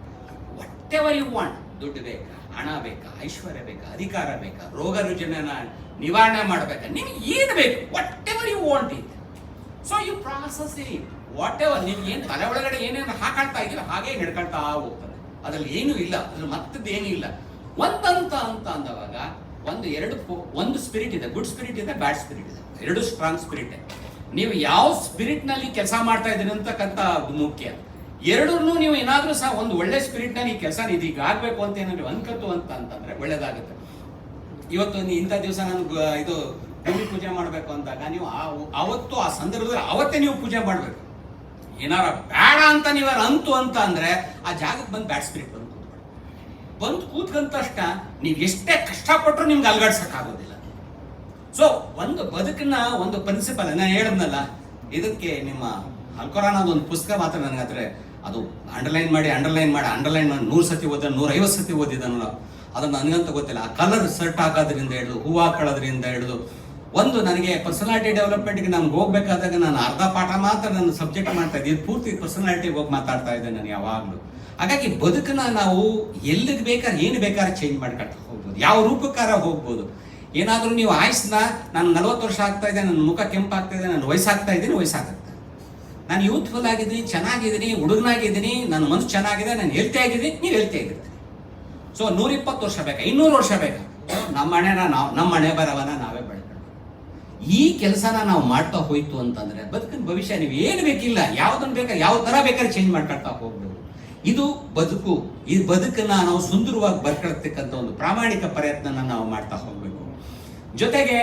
ವಾಟ್ ಎವರ್ ಯು ವಾಂಟ್, ದುಡ್ಡು ಬೇಕಾ, ಹಣ ಬೇಕಾ, ಐಶ್ವರ್ಯ ಬೇಕಾ, ಅಧಿಕಾರ ಬೇಕಾ, ರೋಗ ರುಜಿನನ ನಿವಾರಣೆ ಮಾಡಬೇಕಾ, ನಿಮ್ಗೆ ಏನು ಬೇಕು, whatever you want it. So you process it. Whatever ನಿಮ್ಗೆ ಏನು ತಲೆ ಒಳಗಡೆ ಏನೇನು ಹಾಕಾಡ್ತಾ ಇದೀವಿ ಹಾಗೆ ನಡ್ಕೊಳ್ತಾ ಹೋಗ್ತದೆ. ಅದ್ರಲ್ಲಿ ಏನೂ ಇಲ್ಲ, ಅದ್ರಲ್ಲಿ ಮತ್ತದ್ದು ಏನೂ ಇಲ್ಲ. ಒಂದಂತ ಅಂತ ಅಂದವಾಗ ಒಂದು ಸ್ಪಿರಿಟ್ ಇದೆ, ಗುಡ್ ಸ್ಪಿರಿಟ್ ಇದೆ, ಬ್ಯಾಡ್ ಸ್ಪಿರಿಟ್ ಇದೆ, 2 ಸ್ಟ್ರಾಂಗ್ ಸ್ಪಿರಿಟ್. ನೀವು ಯಾವ ಸ್ಪಿರಿಟ್ ನಲ್ಲಿ ಕೆಲಸ ಮಾಡ್ತಾ ಇದ್ದೀರಿ ಅಂತಕ್ಕಂಥ ಮುಖ್ಯ. ಎರಡನ್ನೂ ನೀವು ಏನಾದ್ರೂ ಸಹ ಒಂದು ಒಳ್ಳೆ ಸ್ಪಿರಿಟ್ ನಲ್ಲಿ ಕೆಲಸ ಇದೀಗ ಆಗ್ಬೇಕು ಅಂತ ಏನಾದ್ರು ಅನ್ಕತ್ತು ಅಂತಂದ್ರೆ ಒಳ್ಳೇದಾಗುತ್ತೆ. ಇವತ್ತು ಇಂಥ ದಿವಸ ನಾನು ಇದು ಭೂಮಿ ಪೂಜೆ ಮಾಡಬೇಕು ಅಂದಾಗ ನೀವು ಅವತ್ತು ಆ ಸಂದರ್ಭದಲ್ಲಿ ಅವತ್ತೇ ನೀವು ಪೂಜೆ ಮಾಡಬೇಕು. ಏನಾರ ಬೇಡ ಅಂತ ನೀವಾರ ಅಂತು ಅಂತ ಅಂದ್ರೆ ಆ ಜಾಗಕ್ಕೆ ಬಂದು ಬ್ಯಾಡ್ ಸ್ಪಿರಿಟ್ ಬಂದು ಕೂತ್ಕೊಂಡ ತಕ್ಷಣ ನೀವು ಎಷ್ಟೇ ಕಷ್ಟಪಟ್ಟರು ನಿಮ್ಗೆ ಅಲ್ಗಾಡ್ಸಕ್ಕಾಗೋದಿಲ್ಲ. ಸೊ ಒಂದು ಬದುಕನ್ನ ಒಂದು ಪ್ರಿನ್ಸಿಪಲ್ ನಾನು ಹೇಳಿದ್ನಲ್ಲ, ಇದಕ್ಕೆ ನಿಮ್ಮ ಅಲ್ಕೊರಾನ್ ಒಂದು ಪುಸ್ತಕ ಮಾತ್ರ ನನಗಾದ್ರೆ ಅದು ಅಂಡರ್ಲೈನ್ ಮಾಡಿ 100 ಸತಿ ಓದ 150 ಸತಿ ಓದಿದನಲ್ಲ, ಅದನ್ನು ನನಗಂತ ಗೊತ್ತಿಲ್ಲ. ಆ ಕಲರ್ ಸರ್ಟ್ ಹಾಕೋದ್ರಿಂದ ಹಿಡಿದು ಹೂ ಹಾಕೊಳ್ಳೋದ್ರಿಂದ ಹಿಡಿದು ಒಂದು ನನಗೆ ಪರ್ಸನಾಲಿಟಿ ಡೆವಲಪ್ಮೆಂಟ್ಗೆ ನಮ್ಗೆ ಹೋಗ್ಬೇಕಾದಾಗ ನಾನು ಅರ್ಧ ಪಾಠ ಮಾತ್ರ ನನ್ನ ಸಬ್ಜೆಕ್ಟ್ ಮಾಡ್ತಾ ಇದ್ದೀನಿ, ಪೂರ್ತಿ ಪರ್ಸನಾಲಿಟಿಗೆ ಹೋಗಿ ಮಾತಾಡ್ತಾ ಇದ್ದೆ ನಾನು ಯಾವಾಗಲೂ. ಹಾಗಾಗಿ ಬದುಕನ್ನ ನಾವು ಎಲ್ಲಿಗೆ ಬೇಕಾದ್ರೆ ಏನು ಬೇಕಾದ್ರೆ ಚೇಂಜ್ ಮಾಡ್ಕೊಳ್ತಾ ಹೋಗ್ಬೋದು, ಯಾವ ರೂಪಕ್ಕಾರ ಹೋಗ್ಬೋದು. ಏನಾದರೂ ನೀವು ಆಯ್ಸನ್ನ ನಾನು 40 ವರ್ಷ ಆಗ್ತಾ ಇದೆ, ನನ್ನ ಮುಖ ಕೆಂಪಾಗ್ತಾ ಇದೆ, ನಾನು ವಯಸ್ಸಾಗ್ತಾ ಇದ್ದೀನಿ, ವಯಸ್ಸಾಗುತ್ತೆ. ನಾನು ಯೂತ್ಫುಲ್ ಆಗಿದ್ದೀನಿ, ಚೆನ್ನಾಗಿದ್ದೀನಿ, ಹುಡುಗನಾಗಿದ್ದೀನಿ, ನನ್ನ ಮನಸ್ಸು ಚೆನ್ನಾಗಿದೆ, ನಾನು ಹೆಲ್ತಿ ಆಗಿದ್ದೀನಿ, ನೀವು ಹೆಲ್ತಿ ಆಗಿರ್ತೀನಿ. ಸೊ 120 ವರ್ಷ ಬೇಕಾ, 200 ವರ್ಷ ಬೇಕಾ, ನಮ್ಮ ಮನೆ ಬರವನ ನಾವೇ ಬೆಳ್ಕೊಂಡು ಈ ಕೆಲಸನ ನಾವು ಮಾಡ್ತಾ ಹೋಯ್ತು ಅಂತಂದ್ರೆ ಬದುಕಿನ ಭವಿಷ್ಯ ನೀವು ಏನು ಬೇಕಿಲ್ಲ, ಯಾವ್ದನ್ನ ಬೇಕಾ ಯಾವ ತರ ಬೇಕಾದ್ರೆ ಚೇಂಜ್ ಮಾಡ್ಕೊಳ್ತಾ ಹೋಗ್ಬೋದು. ಇದು ಬದುಕು. ಈ ಬದುಕನ್ನ ನಾವು ಸುಂದರವಾಗಿ ಬರ್ಕೊಳ್ತಕ್ಕಂಥ ಒಂದು ಪ್ರಾಮಾಣಿಕ ಪ್ರಯತ್ನ ನಾವು ಮಾಡ್ತಾ ಹೋಗ್ಬೇಕು. ಜೊತೆಗೆ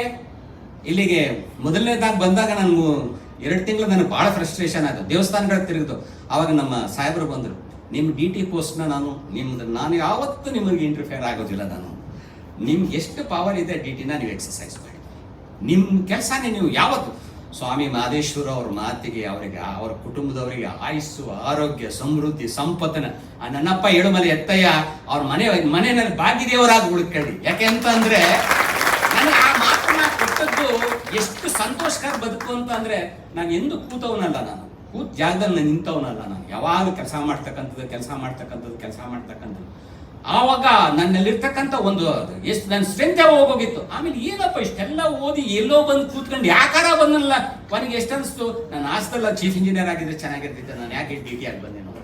ಇಲ್ಲಿಗೆ ಮೊದಲನೇದಾಗಿ ಬಂದಾಗ ನನಗೂ 2 ತಿಂಗಳು ನನಗೆ ಬಹಳ ಫ್ರಸ್ಟ್ರೇಷನ್ ಆಯಿತು. ದೇವಸ್ಥಾನಗಳ ತಿರುಗಿದು ಆವಾಗ ನಮ್ಮ ಸಾಹೇಬರು ಬಂದರು, ನಿಮ್ಮ DT ಪೋಸ್ಟ್ನ ನಾನು ಯಾವತ್ತೂ ನಿಮಗೆ ಇಂಟರ್ಫಿಯರ್ ಆಗೋದಿಲ್ಲ. ನಿಮ್ಗೆ ಎಷ್ಟು ಪವರ್ ಇದೆ DTನ ನೀವು ಎಕ್ಸಸೈಸ್ ಮಾಡಿ, ನಿಮ್ಮ ಕೆಲಸನೇ ನೀವು ಯಾವತ್ತು ಸ್ವಾಮಿ ಮಹದೇಶ್ವರ ಅವ್ರ ಮಾತಿಗೆ ಅವರಿಗೆ ಅವರ ಕುಟುಂಬದವರಿಗೆ ಆಯುಸ್ಸು, ಆರೋಗ್ಯ, ಸಮೃದ್ಧಿ, ಸಂಪತ್ತನ ನನ್ನಪ್ಪ ಏಳುಮಲೆ ಎತ್ತಯ್ಯ ಅವ್ರ ಮನೆಯಲ್ಲಿ ಭಾಗ್ಯದೇವರಾಗಿ ಉಳ್ಕೊಳ್ಳಿ. ಯಾಕೆ ಅಂತಂದ್ರೆ ನನಗೆ ಆ ಮಾತನ್ನ ಕೊಟ್ಟದ್ದು ಎಷ್ಟು ಸಂತೋಷಕರ ಬದುಕು ಅಂತ ಅಂದ್ರೆ ನಾನು ಎಂದು ಕೂತವನಲ್ಲ, ನಾನು ಕೂತ್ ಜಾಗದಲ್ಲಿ ನಾನು ನಿಂತವನಲ್ಲ. ನಾನು ಯಾವಾಗ ಕೆಲಸ ಮಾಡ್ತಕ್ಕಂಥದ್ದು ಆವಾಗ ನನ್ನಲ್ಲಿರ್ತಕ್ಕಂಥ ಒಂದು ಎಷ್ಟು ನನ್ನ ಸ್ಟ್ರೆಂತ್ ಯಾವಾಗ ಹೋಗೋಗಿತ್ತು. ಆಮೇಲೆ ಏನಪ್ಪ ಇಷ್ಟೆಲ್ಲ ಓದಿ ಎಲ್ಲೋ ಬಂದು ಕೂತ್ಕೊಂಡು ಯಾಕಾರ ಬಂದಲ್ಲ, ಕೊನೆಗೆ ಎಷ್ಟು ಅನಿಸ್ತು, ನಾನು ಆಸ್ತಲ್ಲ ಚೀಫ್ ಇಂಜಿನಿಯರ್ ಆಗಿದ್ರೆ ಚೆನ್ನಾಗಿರ್ತಿದ್ದೆ, ನಾನು ಯಾಕೆ DT ಆಗಿ ಬಂದೆ ನೋಡ.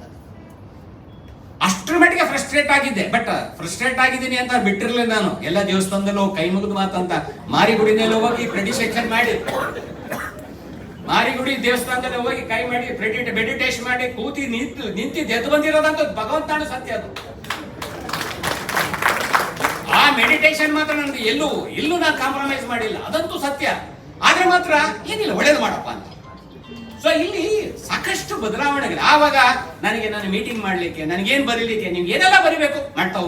ಅಷ್ಟರ ಮಟ್ಟಿಗೆ ಫ್ರಸ್ಟ್ರೇಟ್ ಆಗಿದ್ದೆ. ಬಟ್ ಫ್ರಸ್ಟ್ರೇಟ್ ಆಗಿದ್ದೀನಿ ಅಂತ ಬಿಟ್ಟಿರ್ಲಿಲ್ಲ ನಾನು. ಎಲ್ಲ ದೇವಸ್ಥಾನದಲ್ಲೂ ಕೈ ಮುಗಿದು ಮಾತಂತ ಮಾರಿಗುಡಿನಲ್ಲಿ ಹೋಗಿ ಪ್ರೆಡಿಟೇಷನ್ ಮಾಡಿ, ಮಾರಿಗುಡಿ ದೇವಸ್ಥಾನದಲ್ಲಿ ಹೋಗಿ ಕೈ ಮಾಡಿ ಮೆಡಿಟೇಷನ್ ಮಾಡಿ ಕೂತಿ ನಿಂತಿದ್ದು ಎದ್ದು ಬಂದಿರೋದಂತ ಭಗವಂತನ ಸತ್ಯ. ಅದು ಆ ಮೆಡಿಟೇಷನ್ ಮಾತ್ರ ನನಗೆ ಎಲ್ಲೂ ನಾನು ಕಾಂಪ್ರಮೈಸ್ ಮಾಡಿಲ್ಲ, ಅದಂತೂ ಸತ್ಯ. ಆದ್ರೆ ಮಾತ್ರ ಏನಿಲ್ಲ, ಒಳ್ಳೇದು ಮಾಡಪ್ಪ ಅಂತ. ಸೊ ಇಲ್ಲಿ ಸಾಕಷ್ಟು ಬದಲಾವಣೆಗಳು. ಆವಾಗ ನನಗೆ ನಾನು ಮೀಟಿಂಗ್ ಮಾಡ್ಲಿಕ್ಕೆ, ನನಗೇನು ಬರೀಲಿಕ್ಕೆ, ನೀವು ಏನೆಲ್ಲ ಬರಿಬೇಕು ಮಾಡ್ತಾ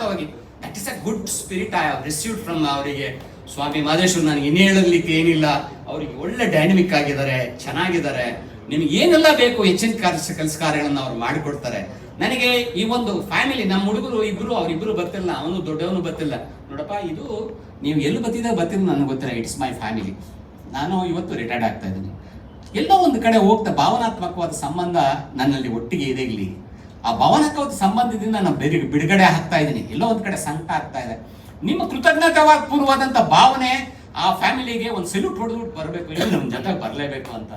ಹೋಗಿ that is a good spirit I have received from ಅವರಿಗೆ. ಸ್ವಾಮಿ ಮಹದೇಶ್ವರ್ ನನಗೆ ಇನ್ನೇ ಹೇಳಲಿಕ್ಕೆ ಏನಿಲ್ಲ, ಅವರಿಗೆ ಒಳ್ಳೆ ಡೈನಮಿಕ್ ಆಗಿದ್ದಾರೆ, ಚೆನ್ನಾಗಿದ್ದಾರೆ. ನಿಮ್ಗೆ ಏನೆಲ್ಲ ಬೇಕು ಹೆಚ್ಚಿನ ಕೆಲಸ ಕಾರ್ಯಗಳನ್ನು ಅವ್ರು ಮಾಡಿಕೊಡ್ತಾರೆ. ನನಗೆ ಈ ಒಂದು ಫ್ಯಾಮಿಲಿ, ನಮ್ಮ ಹುಡುಗರು ಅವರಿಬ್ಬರು ಬರ್ತಿಲ್ಲ, ಅವನು ದೊಡ್ಡವನು ಬರ್ತಿಲ್ಲ. ನೋಡಪ್ಪ, ಇದು ನೀವು ಎಲ್ಲಿ ಬರ್ತಿಲ್ಲ ನನಗೆ ಗೊತ್ತಿಲ್ಲ, ಇಟ್ಸ್ ಮೈ ಫ್ಯಾಮಿಲಿ. ನಾನು ಇವತ್ತು ರಿಟೈರ್ಡ್ ಆಗ್ತಾ ಇದ್ದೀನಿ. ಎಲ್ಲೋ ಒಂದು ಕಡೆ ಹೋಗ್ತಾ ಭಾವನಾತ್ಮಕವಾದ ಸಂಬಂಧ ನನ್ನಲ್ಲಿ ಒಟ್ಟಿಗೆ ಇದೆ. ಇಲ್ಲಿ ಆ ಭಾವನಾತ್ಮಕವಾದ ಸಂಬಂಧದಿಂದ ನಾನು ಬಿಡುಗಡೆ ಆಗ್ತಾ ಇದ್ದೀನಿ. ಎಲ್ಲೋ ಒಂದು ಕಡೆ ಸಂಕಟ ಆಗ್ತಾ ಇದೆ. ನಿಮ್ಮ ಕೃತಜ್ಞತಾವಾದ ಪೂರ್ವವಾದಂಥ ಭಾವನೆ ಆ ಫ್ಯಾಮಿಲಿಗೆ ಒಂದು ಸೆಲ್ಯೂಟ್ ಹೊಡೆದ್ಬಿಟ್ಟು ಬರಬೇಕು, ಇಲ್ಲಿ ನಮ್ಮ ಜೊತೆ ಬರಲೇಬೇಕು ಅಂತ.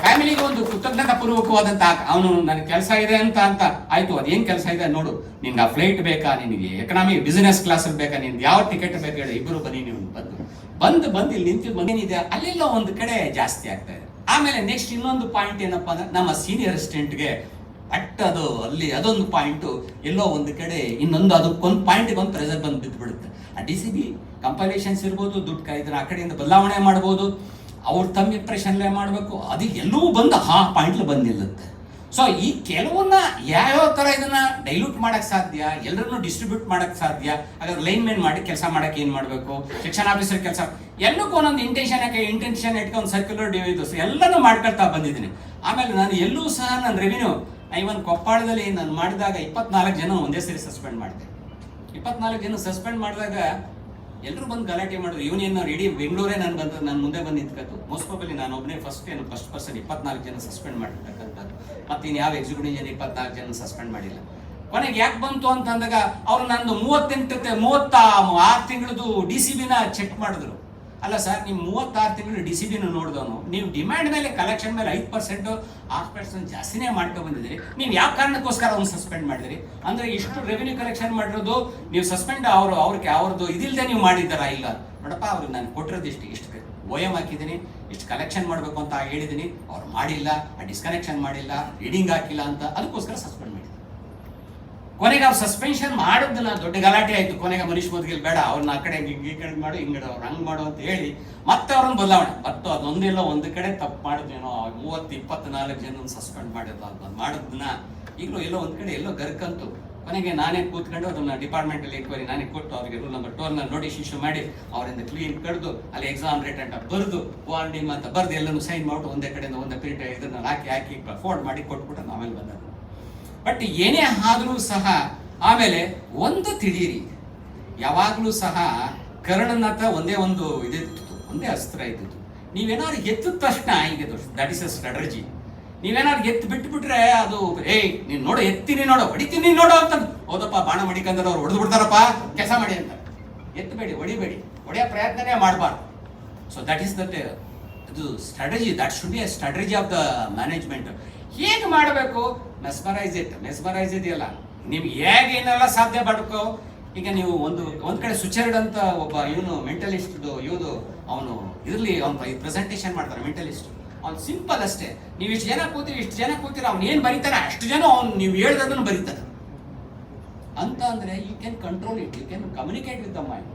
ಫ್ಯಾಮಿಲಿಗೆ ಒಂದು ಕೃತಜ್ಞತಾ ಪೂರ್ವಕವಾದಂತ, ಅವನು ನನಗೆ ಕೆಲಸ ಇದೆ ಅಂತ ಆಯ್ತು, ಅದೇನ್ ಕೆಲಸ ಇದೆ ನೋಡು, ನಿನ್ಗೆ ಆ ಫ್ಲೈಟ್ ಬೇಕಾ, ನಿನಗೆ ಎಕನಾಮಿ ಬಿಸಿನೆಸ್ ಕ್ಲಾಸ್ ಬೇಕಾ, ನಿನ್ಗೆ ಯಾವ ಟಿಕೆಟ್ ಬೇಕು ಹೇಳಿ, ಇಬ್ಬರು ಬನ್ನಿ, ನೀವು ಬಂದು ಇಲ್ಲಿ ನಿಂತಿದ್ದು ಬಂದೇನಿದೆ ಅಲ್ಲೆಲ್ಲ ಒಂದು ಕಡೆ ಜಾಸ್ತಿ ಆಗ್ತಾ ಇದೆ. ಆಮೇಲೆ ನೆಕ್ಸ್ಟ್ ಇನ್ನೊಂದು ಪಾಯಿಂಟ್ ಏನಪ್ಪಾ ಅಂದ್ರೆ, ನಮ್ಮ ಸೀನಿಯರ್ ಅಸಿಸ್ಟೆಂಟ್ಗೆ ಅದು ಅಲ್ಲಿ ಅದೊಂದು ಪಾಯಿಂಟ್ ಎಲ್ಲೋ ಒಂದು ಕಡೆ ಇನ್ನೊಂದು ಅದಕ್ಕೊಂದು ಪಾಯಿಂಟ್ಗೆ ಒಂದು ಪ್ರೆಸರ್ ಬಂದು ಬಿದ್ದುಬಿಡುತ್ತೆ. ಆ DCB ಕಂಪೈಲೇಷನ್ಸ್ ಇರ್ಬೋದು, ದುಡ್ಡು ಕಾಯ್ದ್ರೆ ಆ ಕಡೆಯಿಂದ ಬದಲಾವಣೆ ಮಾಡ್ಬೋದು, ಅವ್ರು ತಮ್ಮ ಇಂಪ್ರೆಷನ್ಲೇ ಮಾಡಬೇಕು, ಅದು ಎಲ್ಲವೂ ಬಂದು ಪಾಯಿಂಟ್ಲು ಬಂದು ನಿಲ್ಲುತ್ತೆ. ಸೊ ಈ ಕೆಲವನ್ನ ಯಾವ್ಯಾವ ಥರ ಇದನ್ನ ಡೈಲ್ಯೂಟ್ ಮಾಡಕ್ ಸಾಧ್ಯ, ಎಲ್ಲರನ್ನು ಡಿಸ್ಟ್ರಿಬ್ಯೂಟ್ ಮಾಡಕ್ ಸಾಧ್ಯ. ಹಾಗಾದ್ರೆ ಲೈನ್ ಮ್ಯಾನ್ ಮಾಡಿ ಕೆಲಸ ಮಾಡಕ್ಕೆ ಏನ್ ಮಾಡಬೇಕು, ಸೆಕ್ಷನ್ ಆಫೀಸರ್ ಕೆಲಸ, ಎಲ್ಲಕ್ಕೂ ಒಂದೊಂದು ಇಂಟೆನ್ಷನ್ ಇಟ್ಕೊಂಡು ಸರ್ಕ್ಯುಲರ್ ಡಿವೈಸ್ ಎಲ್ಲನೂ ಮಾಡ್ಕೊಳ್ತಾ ಬಂದಿದ್ದೀನಿ. ಆಮೇಲೆ ನಾನು ಎಲ್ಲೂ ಸಹ ನನ್ನ ರೆವಿನ್ಯೂ ಇವನ್ ಕೊಪ್ಪಾಳದಲ್ಲಿ ನಾನು ಮಾಡಿದಾಗ 24 ಜನ ಒಂದೇ ಸರಿ ಸಸ್ಪೆಂಡ್ ಮಾಡಿದೆ. 24 ಜನ ಸಸ್ಪೆಂಡ್ ಮಾಡಿದಾಗ ಎಲ್ಲರೂ ಬಂದು ಗಲಾಟೆ ಮಾಡಿದ್ರು. ಯೂನಿಯನ್ ಇಡೀ ಬೆಂಗಳೂರೇ ನಾನು ಮುಂದೆ ಬಂದು ನಿಂತ್ಕತ್ತು. ಮೋಸ್ಕೋಬಲ್ಲಿ ನಾನು ಒಬ್ಬನೇ ಫಸ್ಟ್ ಪರ್ಸನ್ 24 ಜನ ಸಸ್ಪೆಂಡ್ ಮಾಡಿರ್ತಕ್ಕಂಥದ್ದು. ಮತ್ತೆ ಇನ್ನು ಯಾವ ಎಕ್ಸಿಕ್ಯೂಟಿವ್ ಜನ 24 ಜನ ಸಸ್ಪೆಂಡ್ ಮಾಡಿಲ್ಲ. ಕೊನೆಗೆ ಯಾಕೆ ಬಂತು ಅಂತ ಅಂದಾಗ ಅವ್ರು ನಂದು 36 ತಿಂಗಳದು DCBನ ಚೆಕ್ ಮಾಡಿದ್ರು. ಅಲ್ಲ ಸರ್, ನೀವು 36 ತಿಂಗಳು DCBನ ನೋಡಿದವನು, ನೀವು ಡಿಮ್ಯಾಂಡ್ ಮೇಲೆ ಕಲೆಕ್ಷನ್ ಮೇಲೆ 5% 6% ಜಾಸ್ತಿನೇ ಮಾಡ್ಕೊ ಬಂದಿದ್ದೀರಿ, ನೀವು ಯಾವ ಕಾರಣಕ್ಕೋಸ್ಕರ ಅವ್ನು ಸಸ್ಪೆಂಡ್ ಮಾಡಿದ್ರಿ? ಅಂದ್ರೆ ಇಷ್ಟು ರೆವಿನ್ಯೂ ಕಲೆಕ್ಷನ್ ಮಾಡಿರೋದು ನೀವು ಸಸ್ಪೆಂಡ್ ಅವ್ರದ್ದು ಇದಿಲ್ಲದೆ ನೀವು ಮಾಡಿದ್ದಾರಾ? ಇಲ್ಲ ನೋಡಪ್ಪ, ಅವ್ರಿಗೆ ನಾನು ಕೊಟ್ಟಿರೋದು ಇಷ್ಟು OM ಹಾಕಿದ್ದೀನಿ, ಇಷ್ಟು ಕಲೆಕ್ಷನ್ ಮಾಡಬೇಕು ಅಂತ ಹೇಳಿದ್ದೀನಿ, ಅವ್ರು ಮಾಡಿಲ್ಲ, ಡಿಸ್ಕನೆಕ್ಷನ್ ಮಾಡಿಲ್ಲ, ರೀಡಿಂಗ್ ಹಾಕಿಲ್ಲ ಅಂತ, ಅದಕ್ಕೋಸ್ಕರ ಸಸ್ಪೆಂಡ್ ಮಾಡಿ. ಕೊನೆಗೆ ಅವ್ರು ಸಸ್ಪೆನ್ಷನ್ ಮಾಡೋದನ್ನ ದೊಡ್ಡ ಗಲಾಟೆ ಆಯ್ತು. ಕೊನೆಗೆ ಮನೀಶ್ ಮೋದಿಗೆ ಬೇಡ, ಅವ್ರನ್ನ ಆ ಕಡೆ ಮಾಡು, ಹಿಂಗಡೆ ಅವ್ರು ಹಂಗ್ ಮಾಡು ಅಂತ ಹೇಳಿ ಮತ್ತೆ ಅವ್ರನ್ನ ಬದಲಾವಣೆ. ಮತ್ತು ಅದೊಂದಿಲ್ಲ ಒಂದು ಕಡೆ ತಪ್ಪು ಮಾಡಿದ್ವೇನೋ, 24 ಜನ ಸಸ್ಪೆಂಡ್ ಮಾಡೋದನ್ನ ಈಗಲೂ ಎಲ್ಲೋ ಒಂದ್ ಕಡೆ ಎಲ್ಲೋ ಗರ್ಕಂತು. ಕೊನೆಗೆ ನಾನೇ ಕೂತ್ಕೊಂಡು ಅದನ್ನ ಡಿಪಾರ್ಟ್ಮೆಂಟಲ್ಲಿ ಎಂಕ್ವೈರಿ ನಾನೇ ಕೊಟ್ಟು ಅವ್ರಿಗೆ ರೂಲ್ ನಂಬರ್ 12 ನೋಟಿಸ್ ಇಶ್ಯೂ ಮಾಡಿ ಅವರಿಂದ ಕ್ಲೀನ್ ಕಡ್ದು ಅಲ್ಲಿ ಎಕ್ಸಾಮ್ ರೇಟ್ ಅಂತ ಬರೆದು ವಾರ್ನಿಂಗ್ ಅಂತ ಬರೆದು ಎಲ್ಲರೂ ಸೈನ್ ಮಾಡ್ಬಿಟ್ಟು ಒಂದೇ ಕಡೆಯಿಂದ ಒಂದೇ ಪ್ರಿಂಟ್ ಇದನ್ನ ಹಾಕಿ ಫೋಲ್ಡ್ ಮಾಡಿ ಕೊಟ್ಬಿಟ್ಟು ಆಮೇಲೆ ಬಂದ. ಬಟ್ ಏನೇ ಆದರೂ ಸಹ ಆಮೇಲೆ ಒಂದು ತಿಳಿಯಿರಿ, ಯಾವಾಗಲೂ ಸಹ ಕರ್ಣನ ಹತ್ರ ಒಂದೇ ಒಂದು ಇದಿತ್ತು, ಒಂದೇ ಅಸ್ತ್ರ ಇದ್ದಿತ್ತು. ನೀವೇನಾದ್ರು ಎತ್ತಿದ ತಕ್ಷಣ ಈಗ ದಟ್ ಇಸ್ ಅ ಸ್ಟ್ರಾಟಜಿ. ನೀವೇನಾದ್ರು ಎತ್ತು ಬಿಟ್ಬಿಟ್ರೆ ಅದು ನೀನು ನೋಡು, ಎತ್ತೀನಿ ನೋಡು, ಹೊಡಿತೀನಿ ನೋಡು ಅಂತ, ಹೌದಪ್ಪ ಬಾಣ ಮಡಿಕಂದ್ರೆ ಅವ್ರು ಹೊಡೆದು ಬಿಡ್ತಾರಪ್ಪ, ಕೆಲಸ ಮಾಡಿ ಅಂತ. ಎತ್ತಬೇಡಿ, ಹೊಡಿಬೇಡಿ, ಹೊಡೆಯೋ ಪ್ರಯತ್ನನೇ ಮಾಡಬಾರ್ದು. ಸೊ ದಟ್ ಈಸ್ ದಟ್ ಇದು strategy, that should be a strategy of the management. ಹೇಗೆ ಮಾಡಬೇಕು? ಮೆಸ್ಮರೈಸ್ ಇದೆಯಲ್ಲ, ನೀವು ಹೇಗೆ ಏನೆಲ್ಲ ಸಾಧ್ಯ ಪಡ್ಕೋ. ಈಗ ನೀವು ಒಂದು ಕಡೆ ಸುಚರ್ಡ್ ಅಂತ ಒಬ್ಬ ಇವನು ಮೆಂಟಲಿಸ್ಟ್ ಅವನು ಇರಲಿ, ಅವ್ನು ಪ್ರೆಸೆಂಟೇಷನ್ ಮಾಡ್ತಾರೆ ಮೆಂಟಲಿಸ್ಟ್. ಅವ್ನು ಸಿಂಪಲ್ ಅಷ್ಟೇ, ನೀವು ಇಷ್ಟು ಜನ ಕೂತೀರ ಅವ್ನು ಏನು ಬರೀತಾನೆ ಅಷ್ಟು ಜನ ಅವ್ನು ನೀವು ಹೇಳ್ದದನ್ನು ಬರೀತಾನೆ ಅಂತ. ಅಂದ್ರೆ you can control it, you can communicate with the mind.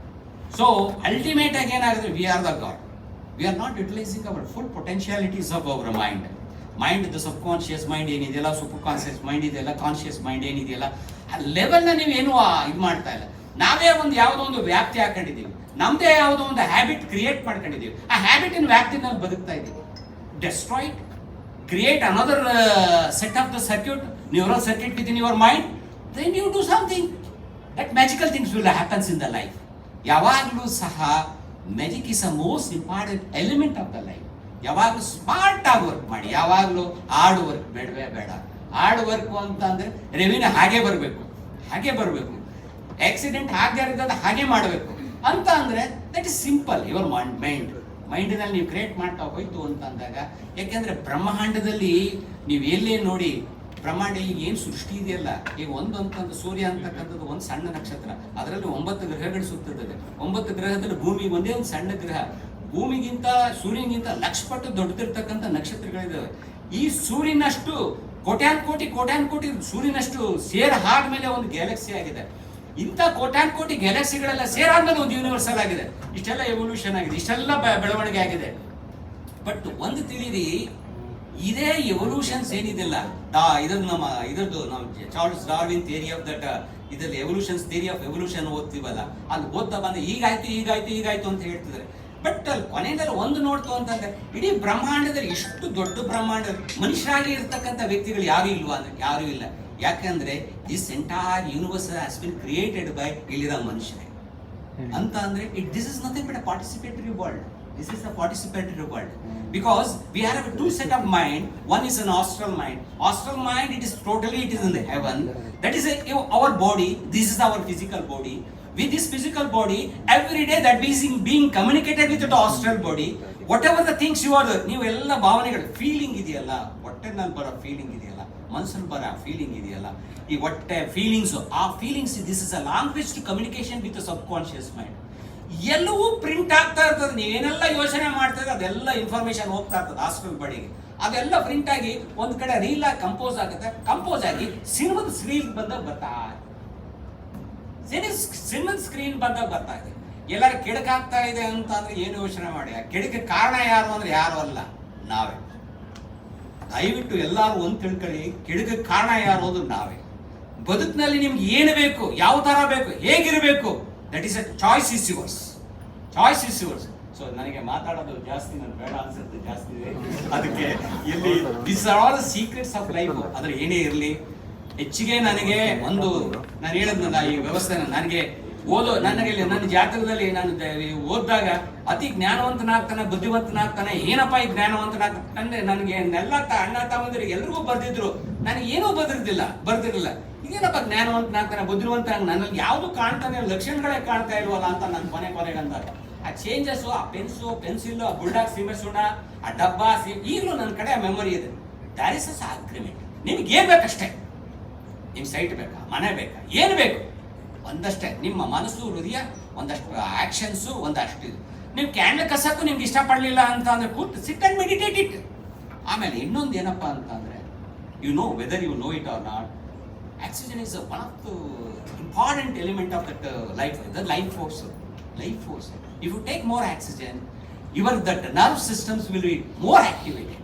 So ultimate ಆಗಿ ಏನಾಗುತ್ತೆ, we are the god. We are not utilising our full potentialities of our mind. The subconscious mind ಏನಿದೆಯಲ್ಲ, ಸೂಪರ್ ಕಾನ್ಶಿಯಸ್ ಮೈಂಡ್ ಇದೆಯಲ್ಲ, conscious mind ಏನಿದೆಯಲ್ಲ, ಆ ಲೆವೆಲ್ನ ನೀವೇನು ಇದು ಮಾಡ್ತಾ ಇಲ್ಲ. ನಾವೇ ಯಾವುದೋ ಒಂದು ವ್ಯಾಪ್ತಿ ಹಾಕೊಂಡಿದ್ದೀವಿ, ನಮ್ದೇ ಯಾವುದೋ ಒಂದು ಹ್ಯಾಬಿಟ್ ಕ್ರಿಯೇಟ್ ಮಾಡ್ಕೊಂಡಿದ್ದೀವಿ. ಆ ಹ್ಯಾಬಿಟಿನ ವ್ಯಾಪ್ತಿನಲ್ಲಿ ಬದುಕ್ತಾ ಇದ್ದೀವಿ. Destroy it, create another set of the circuit, neural circuit with in your mind, then you do something. That magical things will happens in the life. ಯಾವಾಗಲೂ ಸಹ magic is a most important element of the life. ಯಾವಾಗಲೂ smart ಆಗಿ work ಮಾಡಿ, ಯಾವಾಗಲೂ hard work ಬೇಡ. Hard work ಅಂತ ಅಂದ್ರೆ revenue ಹಾಗೆ ಬರಬೇಕು, ಆಕ್ಸಿಡೆಂಟ್ ಆಗದೆ ಇರೋದು ಹಾಗೆ ಮಾಡಬೇಕು ಅಂತ ಅಂದ್ರೆ ದಟ್ ಇಸ್ ಸಿಂಪಲ್. ಯುವರ್ ಮೈಂಡ್ನಲ್ಲಿ ನೀವು ಕ್ರಿಯೇಟ್ ಮಾಡ್ತಾ ಹೋಯ್ತು ಅಂತ ಅಂದಾಗ, ಯಾಕೆಂದ್ರೆ ಬ್ರಹ್ಮಾಂಡದಲ್ಲಿ ನೀವು ಎಲ್ಲೇ ನೋಡಿ, ಬ್ರಹ್ಮಾಂಡ ಈಗ ಏನು ಸೃಷ್ಟಿ ಇದೆಯಲ್ಲ, ಈಗ ಅಂತಂದು ಸೂರ್ಯ ಅಂತಕ್ಕಂಥದ್ದು ಒಂದು ಸಣ್ಣ ನಕ್ಷತ್ರ, ಅದರಲ್ಲಿ 9 ಗ್ರಹಗಳು ಸುತ್ತದೆ. 9 ಗ್ರಹದಲ್ಲಿ ಭೂಮಿ ಒಂದೇ ಒಂದು ಸಣ್ಣ ಗ್ರಹ. ಭೂಮಿಗಿಂತ ಸೂರ್ಯನಿಗಿಂತ ಲಕ್ಷ ಪಟ್ಟು ದೊಡ್ಡದಿರ್ತಕ್ಕಂಥ ನಕ್ಷತ್ರಗಳಿದ್ದಾವೆ. ಈ ಸೂರ್ಯನಷ್ಟು ಕೋಟ್ಯಾನ್ ಕೋಟಿ ಸೂರ್ಯನಷ್ಟು ಆದ್ಮೇಲೆ ಒಂದು ಗ್ಯಾಲಕ್ಸಿ ಆಗಿದೆ. ಇಂಥ ಕೋಟ್ಯಾನ್ ಕೋಟಿ ಗ್ಯಾಲಕ್ಸಿಗಳೆಲ್ಲ ಸೇರಾದ್ಮೇಲೆ ಒಂದು ಯೂನಿವರ್ಸಲ್ ಆಗಿದೆ. ಇಷ್ಟೆಲ್ಲ ಎವಲ್ಯೂಷನ್ ಆಗಿದೆ, ಇಷ್ಟೆಲ್ಲ ಬೆಳವಣಿಗೆ ಆಗಿದೆ. ಬಟ್ ಒಂದು ತಿಳಿರಿ, ಇದೇ ಎವಲ್ಯೂಷನ್ಸ್ ಏನಿದೆಲ್ಲ, ಇದರದ್ದು ನಾವು Charles Darwin theory of that, ಇದರಲ್ಲಿ ಎವಲ್ಯೂಷನ್ಸ್ ಥಿಯರಿ ಆಫ್ ಎವಲ್ಯೂಷನ್ ಓದ್ತೀವಲ್ಲ, ಅಲ್ಲಿ ಓದ್ತಾ ಬಂದ ಹೀಗಾಯ್ತು ಅಂತ ಹೇಳ್ತಿದ್ದಾರೆ. ಬಟ್ ಅಲ್ಲಿ ಕೊನೆಯಲ್ಲಿ ಒಂದು ನೋಡ್ತು ಅಂತಂದ್ರೆ, ಇಡೀ ಬ್ರಹ್ಮಾಂಡದಲ್ಲಿ ಇಷ್ಟು ದೊಡ್ಡ ಬ್ರಹ್ಮಾಂಡ ಮನುಷ್ಯರಾಗಿ ಇರ್ತಕ್ಕಂಥ ವ್ಯಕ್ತಿಗಳು ಯಾರು ಇಲ್ವಾ ಅಂದ್ರೆ ಯಾರು ಇಲ್ಲ. ಯಾಕಂದ್ರೆ this entire universe has been created by ಇಲ್ಲಿರೋ ಮನುಷ್ಯರೇ ಅಂತ ಅಂದ್ರೆ this is nothing but a participatory world. This is a participatory world because we have a two set of mind. One is an astral mind. Astral mind, it is in the heaven. That is our body. This is our physical body. With this physical body, every day that is being communicated with the astral body. Whatever the things you are, ನೀವು ಎಲ್ಲ ಭಾವನೆಗಳು feeling ಇದೆಯಲ್ಲ, ಹೊಟ್ಟೆನಲ್ಲಿ ಬರೋ feeling ಇದೆಯಲ್ಲ, ಮನಸ್ಸಲ್ಲಿ ಬರೋ feeling ಇದೆಯಲ್ಲ, ಈ ಹೊಟ್ಟೆ ಫೀಲಿಂಗ್ಸ್, ಆ feelings, this is a language to communication with subconscious mind. ಎಲ್ಲವೂ ಪ್ರಿಂಟ್ ಆಗ್ತಾ ಇರ್ತದೆ. ನೀವೇನೆಲ್ಲ ಯೋಚನೆ ಮಾಡ್ತಾ ಇದ್ರೆ ಅದೆಲ್ಲ ಇನ್ಫಾರ್ಮೇಶನ್ ಹೋಗ್ತಾ ಇರ್ತದೆ ಹಾಸ್ಟೆಲ್ ಬಡಿಗೆ. ಅದೆಲ್ಲ ಪ್ರಿಂಟ್ ಆಗಿ ಒಂದ್ ಕಡೆ ರೀಲ್ ಆಗಿ ಕಂಪೋಸ್ ಆಗುತ್ತೆ. ಕಂಪೋಸ್ ಆಗಿ ಸಿನಿಮಾದ ಸ್ಕ್ರೀನ್ ಬಂದಾಗ ಸಿನಿಮಾದ ಸ್ಕ್ರೀನ್ ಬಂದಾಗ ಬರ್ತಾ ಇದೆ. ಎಲ್ಲರ ಕೆಡಕಾಗ್ತಾ ಇದೆ ಅಂತ ಅಂದ್ರೆ ಏನು ಯೋಚನೆ ಮಾಡಿ. ಆ ಕೆಡಕ್ಕೆ ಕಾರಣ ಯಾರು ಅಂದ್ರೆ ಯಾರು ಅಲ್ಲ, ನಾವೇ. ದಯವಿಟ್ಟು ಎಲ್ಲರೂ ಒಂದು ತಿಳ್ಕೊಳ್ಳಿ, ಕೆಡುಗಕ್ಕೆ ಕಾರಣ ಯಾರೋದು ನಾವೇ. ಬದುಕಿನಲ್ಲಿ ನಿಮ್ಗೆ ಏನು ಬೇಕು, ಯಾವ ಥರ ಬೇಕು, ಹೇಗಿರಬೇಕು, that is a choice is yours. Choice is yours. So ನನಗೆ ಮಾತಾಡೋದು ಜಾಸ್ತಿ ನಾನು ಬೇಡ ಅನ್ಸುತ್ತೆ, ಜಾಸ್ತಿ ಇದೆ. ಅದಕ್ಕೆ ಇಲ್ಲಿ this are all secrets of life. ಅದ್ರ ಏನೇ ಇರಲಿ, ಹೆಚ್ಚಿಗೆ ನನಗೆ ಒಂದು ನಾನು ಹೇಳಿದ್ನಲ್ಲ, ಈ ವ್ಯವಸ್ಥೆ ನನಗೆ ನನಗೆ ನನ್ನ ಜಾತಕದಲ್ಲಿ ನಾನು ಓದಿದಾಗ ಅತಿ ಜ್ಞಾನವಂತನಾಗ್ತಾನೆ, ಬುದ್ಧಿವಂತನಾಗ್ತಾನೆ. ಏನಪ್ಪ ಈ ಜ್ಞಾನವಂತನಾಗ್ತಾನೆ, ನನಗೆ ಎಲ್ಲ ಅಣ್ಣ ತಮ್ಮಂದಿರಿಗೆ ಎಲ್ರಿಗೂ ಬರ್ದಿದ್ರು, ನನಗೆ ಏನೂ ಬರ್ದಿರಲಿಲ್ಲ. ಇದೇನಪ್ಪ ಜ್ಞಾನವಂತನಾಗ್ತಾನೆ, ಬುದ್ಧಿವಂತ, ನನ್ನಲ್ಲಿ ಯಾವುದು ಕಾಣ್ತಾನೆ, ಲಕ್ಷಣಗಳೇ ಕಾಣ್ತಾ ಇಲ್ವಲ್ಲ ಅಂತ ನನ್ನ ಕೊನೆಗೆ ಅಂದಾಗ ಆ ಚೇಂಜಸ್, ಆ ಪೆನ್ಸಿಲ್, ಆ ಬುಲ್ಡಾಗ್ ಸೀಮೆಸುಣ್ಣ, ಆ ಡಬ್ಬ ಈಗಲೂ ನನ್ನ ಕಡೆ ಆ ಮೆಮೊರಿ ಇದೆ. That is a agreement. ನಿಮ್ಗೆ ಏನ್ ಬೇಕಷ್ಟೇ, ನಿಮ್ ಸೈಟ್ ಬೇಕಾ, ಮನೆ ಬೇಕಾ, ಏನು ಬೇಕು ಒಂದಷ್ಟೇ, ನಿಮ್ಮ ಮನಸ್ಸು, ಹೃದಯ, ಒಂದಷ್ಟು ಆಕ್ಷನ್ಸು, ಒಂದಷ್ಟು ಇದು. ನೀವು ಕ್ಯಾಂಡಲ್ ಕಸಕ್ಕೂ ನಿಮ್ಗೆ ಇಷ್ಟಪಡಲಿಲ್ಲ ಅಂತ ಅಂದ್ರೆ ಕೂತು ಸಿಟ್ ಅಂಡ್ ಮೆಡಿಟೇಟ್ ಇಟ್. ಆಮೇಲೆ ಇನ್ನೊಂದು ಏನಪ್ಪ ಅಂತ ಅಂದ್ರೆ, you know whether you know it or not, oxygen is one of the important element of that life, the life force. If you take more oxygen, that nerve systems will be more activated.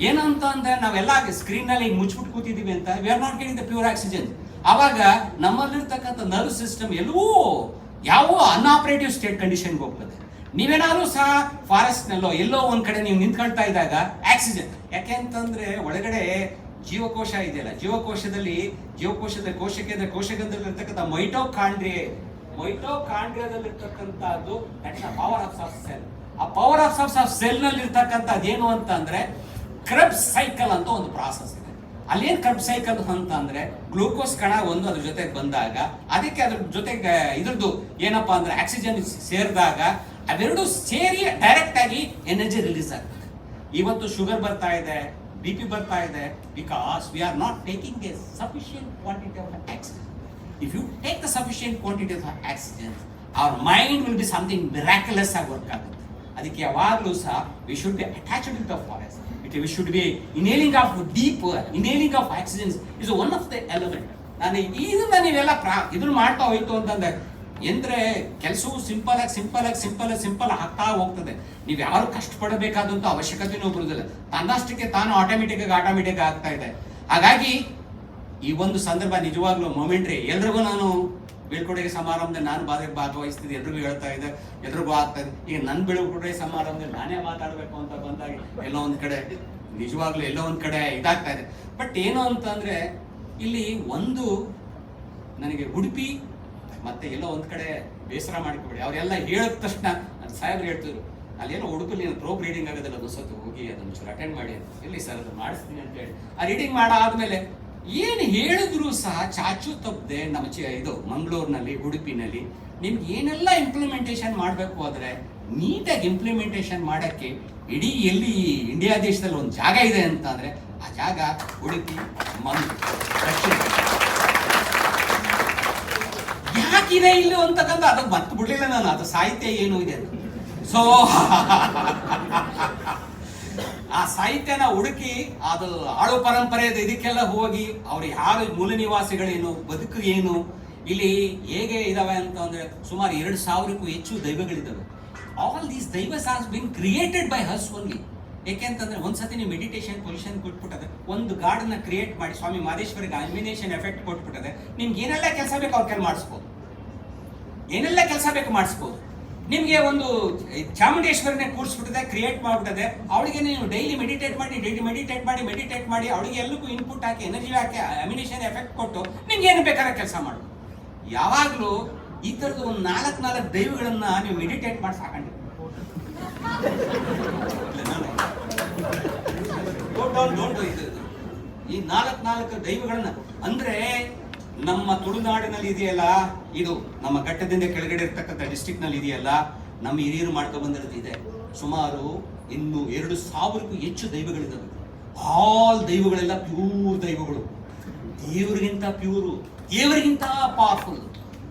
ಏನಂತ ಅಂದ್ರೆ ನಾವೆಲ್ಲ screen ನಲ್ಲಿ ಮುಚ್ಚಿಬಿಟ್ಟು ಕೂತಿದೀವಿ ಅಂತ, V are not getting the pure oxygen. ಆವಾಗ ನಮ್ಮಲ್ಲಿರ್ತಕ್ಕಂಥ nerve system ಯಾವ ಅನ್ಆಪರೇಟಿವ್ state ಕಂಡೀಷನ್ಗೆ ಹೋಗ್ತದೆ. ನೀವೇನಾದ್ರೂ ಸಹ ಫಾರೆಸ್ಟ್ ನಲ್ಲೋ ಎಲ್ಲೋ ಒಂದ್ ಕಡೆ ನೀವು ನಿಂತ್ಕೊಳ್ತಾ ಇದ್ದಾಗ ಆಕ್ಸಿಜನ್, ಯಾಕೆ ಅಂತಂದ್ರೆ ಒಳಗಡೆ ಜೀವಕೋಶ ಇದೆಯಲ್ಲ, ಕೋಶಕದಲ್ಲಿರ್ತಕ್ಕಂಥ ಮೈಟೋಕಾಂಡ್ರಿಯಾದಲ್ಲಿರ್ತಕ್ಕಂಥದ್ದು ಪವರ್ ಆಫ್ ಸೆಲ್. ಆ ಪವರ್ ಆಫ್ ಸೆಲ್ ನಲ್ಲಿ ಇರ್ತಕ್ಕಂಥ ಅದೇನು ಅಂತ ಅಂದ್ರೆ ಕ್ರೆಬ್ಸ್ ಸೈಕಲ್ ಅಂತ ಒಂದು ಪ್ರಾಸೆಸ್ ಇದೆ. ಅಲ್ಲೇನ್ ಕ್ರೆಬ್ಸ್ ಸೈಕಲ್ ಅಂತ ಅಂದ್ರೆ ಗ್ಲೂಕೋಸ್ ಕಣ ಒಂದು ಅದ್ರ ಜೊತೆಗೆ ಬಂದಾಗ, ಅದಕ್ಕೆ ಅದ್ರ ಜೊತೆಗೆ ಇದ್ರದ್ದು ಏನಪ್ಪಾ ಅಂದ್ರೆ ಆಕ್ಸಿಜನ್ ಸೇರಿದಾಗ ಅವೆರಡು ಸೇರಿ ಡೈರೆಕ್ಟ್ ಆಗಿ ಎನರ್ಜಿ ರಿಲೀಸ್ ಆಗ್ತದೆ. ಇವತ್ತು ಶುಗರ್ ಬರ್ತಾ ಇದೆ, BP ಬರ್ತಾ ಇದೆ, because we are not taking A sufficient quantity of oxygen. If you take the sufficient quantity of oxygen, our mind will be something miraculous ಆಗಿ ವರ್ಕ್ ಆಗುತ್ತೆ. ಅದಕ್ಕೆ ಯಾವಾಗಲೂ ಸಹ we should be attached to the forest. We should be inhaling of oxygen is one of the element. ನಾನು ಇದನ್ನ ನೀವೆಲ್ಲ ಇದನ್ನ ಮಾಡ್ತಾ ಹೋಯ್ತು ಅಂತಂದ್ರೆ ಎಂದ್ರೆ ಕೆಲಸವು ಸಿಂಪಲ್ ಆಗ್ತಾ ಹೋಗ್ತದೆ. ನೀವು ಯಾರು ಕಷ್ಟಪಡಬೇಕಾದಂತ ಅವಶ್ಯಕತೆನೂ ಬರುವುದಿಲ್ಲ, ತನ್ನಷ್ಟಕ್ಕೆ ತಾನು ಆಟೋಮೆಟಿಕ್ ಆಗ್ತಾ ಇದೆ. ಹಾಗಾಗಿ ಈ ಒಂದು ಸಂದರ್ಭ ನಿಜವಾಗ್ಲೂ ಮೊಮೆಂಟ್ರಿ. ಎಲ್ರಿಗೂ ನಾನು ಬೀಳ್ಕೊಡುಗೆ ಸಮಾರಂಭದಲ್ಲಿ ನಾನು ಭಾಗವಹಿಸ್ತಿದ್ದೆ, ಎಲ್ರಿಗೂ ಹೇಳ್ತಾ ಇದ್ದೆ, ಎಲ್ರಿಗೂ ಆಗ್ತಾ ಇದೆ. ಈಗ ನನ್ನ ಬೀಳ್ಕೊಡುಗೆ ಸಮಾರಂಭದಲ್ಲಿ ನಾನೇ ಮಾತಾಡಬೇಕು ಅಂತ ಬಂದಾಗ ಎಲ್ಲೋ ಒಂದ್ ಕಡೆ ಇದಾಗ್ತಾ ಇದೆ. ಬಟ್ ಏನು ಅಂತಂದ್ರೆ ಇಲ್ಲಿ ಒಂದು ನನಗೆ ಉಡುಪಿ ಮತ್ತೆ ಎಲ್ಲೋ ಒಂದ್ ಕಡೆ ಬೇಸರ ಮಾಡ್ಕೊಬೇಡಿ. ಅವರೆಲ್ಲ ಹೇಳಿದ ತಕ್ಷಣ ನನ್ನ ಸಾಹೇಬ್ರು ಹೇಳ್ತಿದ್ರು, ಅಲ್ಲೇನೋ ಉಡುಪಲ್ಲಿ ಪ್ರೋಗ್ ರೀಡಿಂಗ್ ಆಗೋದಿಲ್ಲ, ಅದು ಸತ್ತು ಹೋಗಿ ಅದನ್ನು ಚೂರು ಅಟೆಂಡ್ ಮಾಡಿ ಎಲ್ಲಿ ಸರ್ ಅದು ಮಾಡಿಸ್ತೀನಿ ಅಂತ ಹೇಳಿ ಆ ರೀಡಿಂಗ್ ಮಾಡಾದ್ಮೇಲೆ ಏನು ಹೇಳಿದ್ರು ಸಹ ಚಾಚು ತಪ್ಪದೆ ನಮ್ಮ ಇದು ಮಂಗಳೂರಿನಲ್ಲಿ, ಉಡುಪಿನಲ್ಲಿ ನಿಮ್ಗೆ ಏನೆಲ್ಲ ಇಂಪ್ಲಿಮೆಂಟೇಷನ್ ಮಾಡಬೇಕು ಆದರೆ ನೀಟಾಗಿ ಇಂಪ್ಲಿಮೆಂಟೇಷನ್ ಮಾಡೋಕ್ಕೆ ಇಡೀ ಎಲ್ಲಿ ಇಂಡಿಯಾ ದೇಶದಲ್ಲಿ ಒಂದು ಜಾಗ ಇದೆ ಅಂತ ಅಂದರೆ ಆ ಜಾಗ ಉಡುಪಿ, ಮಂಗಳೂರು. ಯಾಕಿದೆ ಇಲ್ಲಿ ಅಂತಕ್ಕಂಥ ಅದಕ್ಕೆ ಮರ್ತು ಬಿಡ್ಲಿಲ್ಲ ನಾನು, ಅದು ಸಾಹಿತ್ಯ ಏನು ಇದೆ. ಸೊ ಆ ಸಾಹಿತ್ಯನ ಹುಡುಕಿ ಅದು ಆಳು ಪರಂಪರೆ ಇದಕ್ಕೆಲ್ಲ ಹೋಗಿ ಅವ್ರು ಯಾರು ಮೂಲ ನಿವಾಸಿಗಳೇನು, ಬದುಕು ಏನು, ಇಲ್ಲಿ ಹೇಗೆ ಇದಾವೆ ಅಂತ ಅಂದ್ರೆ ಸುಮಾರು 2000ಕ್ಕೂ ಹೆಚ್ಚು ದೈವಗಳಿದ್ದಾವೆ. All these daivas are been created by us only. ಯಾಕೆಂತಂದ್ರೆ ಒಂದ್ಸತಿ ನೀವು ಮೆಡಿಟೇಷನ್ ಪೊಸಿಷನ್ ಕೊಟ್ಬಿಟ್ಟದೆ, ಒಂದು ಗಾರ್ಡನ್ನ ಕ್ರಿಯೇಟ್ ಮಾಡಿ ಸ್ವಾಮಿ ಮಾದೇಶ್ವರಿಗೆ ಅಲ್ಮಿನೇಷನ್ ಎಫೆಕ್ಟ್ ಕೊಟ್ಬಿಟ್ಟದೆ, ನಿಮ್ಗೆ ಏನೆಲ್ಲ ಕೆಲಸ ಬೇಕು ಅವ್ರ ಕೈಲಿ ಮಾಡಿಸ್ಬೋದು, ಏನೆಲ್ಲ ಕೆಲಸ ಬೇಕು ಮಾಡಿಸ್ಬೋದು. ನಿಮಗೆ ಒಂದು ಚಾಮುಂಡೇಶ್ವರಿನೇ ಕೂರಿಸ್ಬಿಟ್ಟಿದೆ, ಕ್ರಿಯೇಟ್ ಮಾಡಿಬಿಟ್ಟದೆ, ಅವಳಿಗೆ ನೀವು ಡೈಲಿ ಮೆಡಿಟೇಟ್ ಮಾಡಿ ಅವಳಿಗೆ ಎಲ್ಲಕ್ಕೂ ಇನ್ಪುಟ್ ಹಾಕಿ ಎನರ್ಜಿ ಹಾಕಿ ಅಮಿನೇಷನ್ ಎಫೆಕ್ಟ್ ಕೊಟ್ಟು ನಿಮ್ಗೆ ಏನು ಬೇಕಾದ್ರೆ ಕೆಲಸ ಮಾಡೋದು. ಯಾವಾಗಲೂ ಈ ಥರದ್ದು ಒಂದು 4 ದೈವಗಳನ್ನ ನೀವು ಮೆಡಿಟೇಟ್ ಮಾಡಿ ಸಾಕೊಂಡಿದ್ದೀವಿ. ಈ 4 ದೈವಗಳನ್ನ ಅಂದ್ರೆ ನಮ್ಮ ತುಳುನಾಡಿನಲ್ಲಿ ಇದೆಯಲ್ಲ, ಇದು ನಮ್ಮ ಘಟ್ಟದಿಂದ ಕೆಳಗಡೆ ಇರ್ತಕ್ಕಂಥ ಡಿಸ್ಟ್ರಿಕ್ಟ್ ನಲ್ಲಿ ಇದೆಯಲ್ಲ, ನಮ್ಮ ಹಿರಿಯರು ಮಾಡ್ಕೊಂಡು ಬಂದಿರೋದಿದೆ. ಸುಮಾರು 2,000ಕ್ಕೂ ಹೆಚ್ಚು ದೈವಗಳಿದ್ದಾವೆ. ಆಲ್ ದೈವಗಳೆಲ್ಲ ಪ್ಯೂರ್ ದೈವಗಳು, ದೇವರಿಗಿಂತ ಪ್ಯೂರು, ದೇವರಿಗಿಂತ ಪವರ್ಫುಲ್.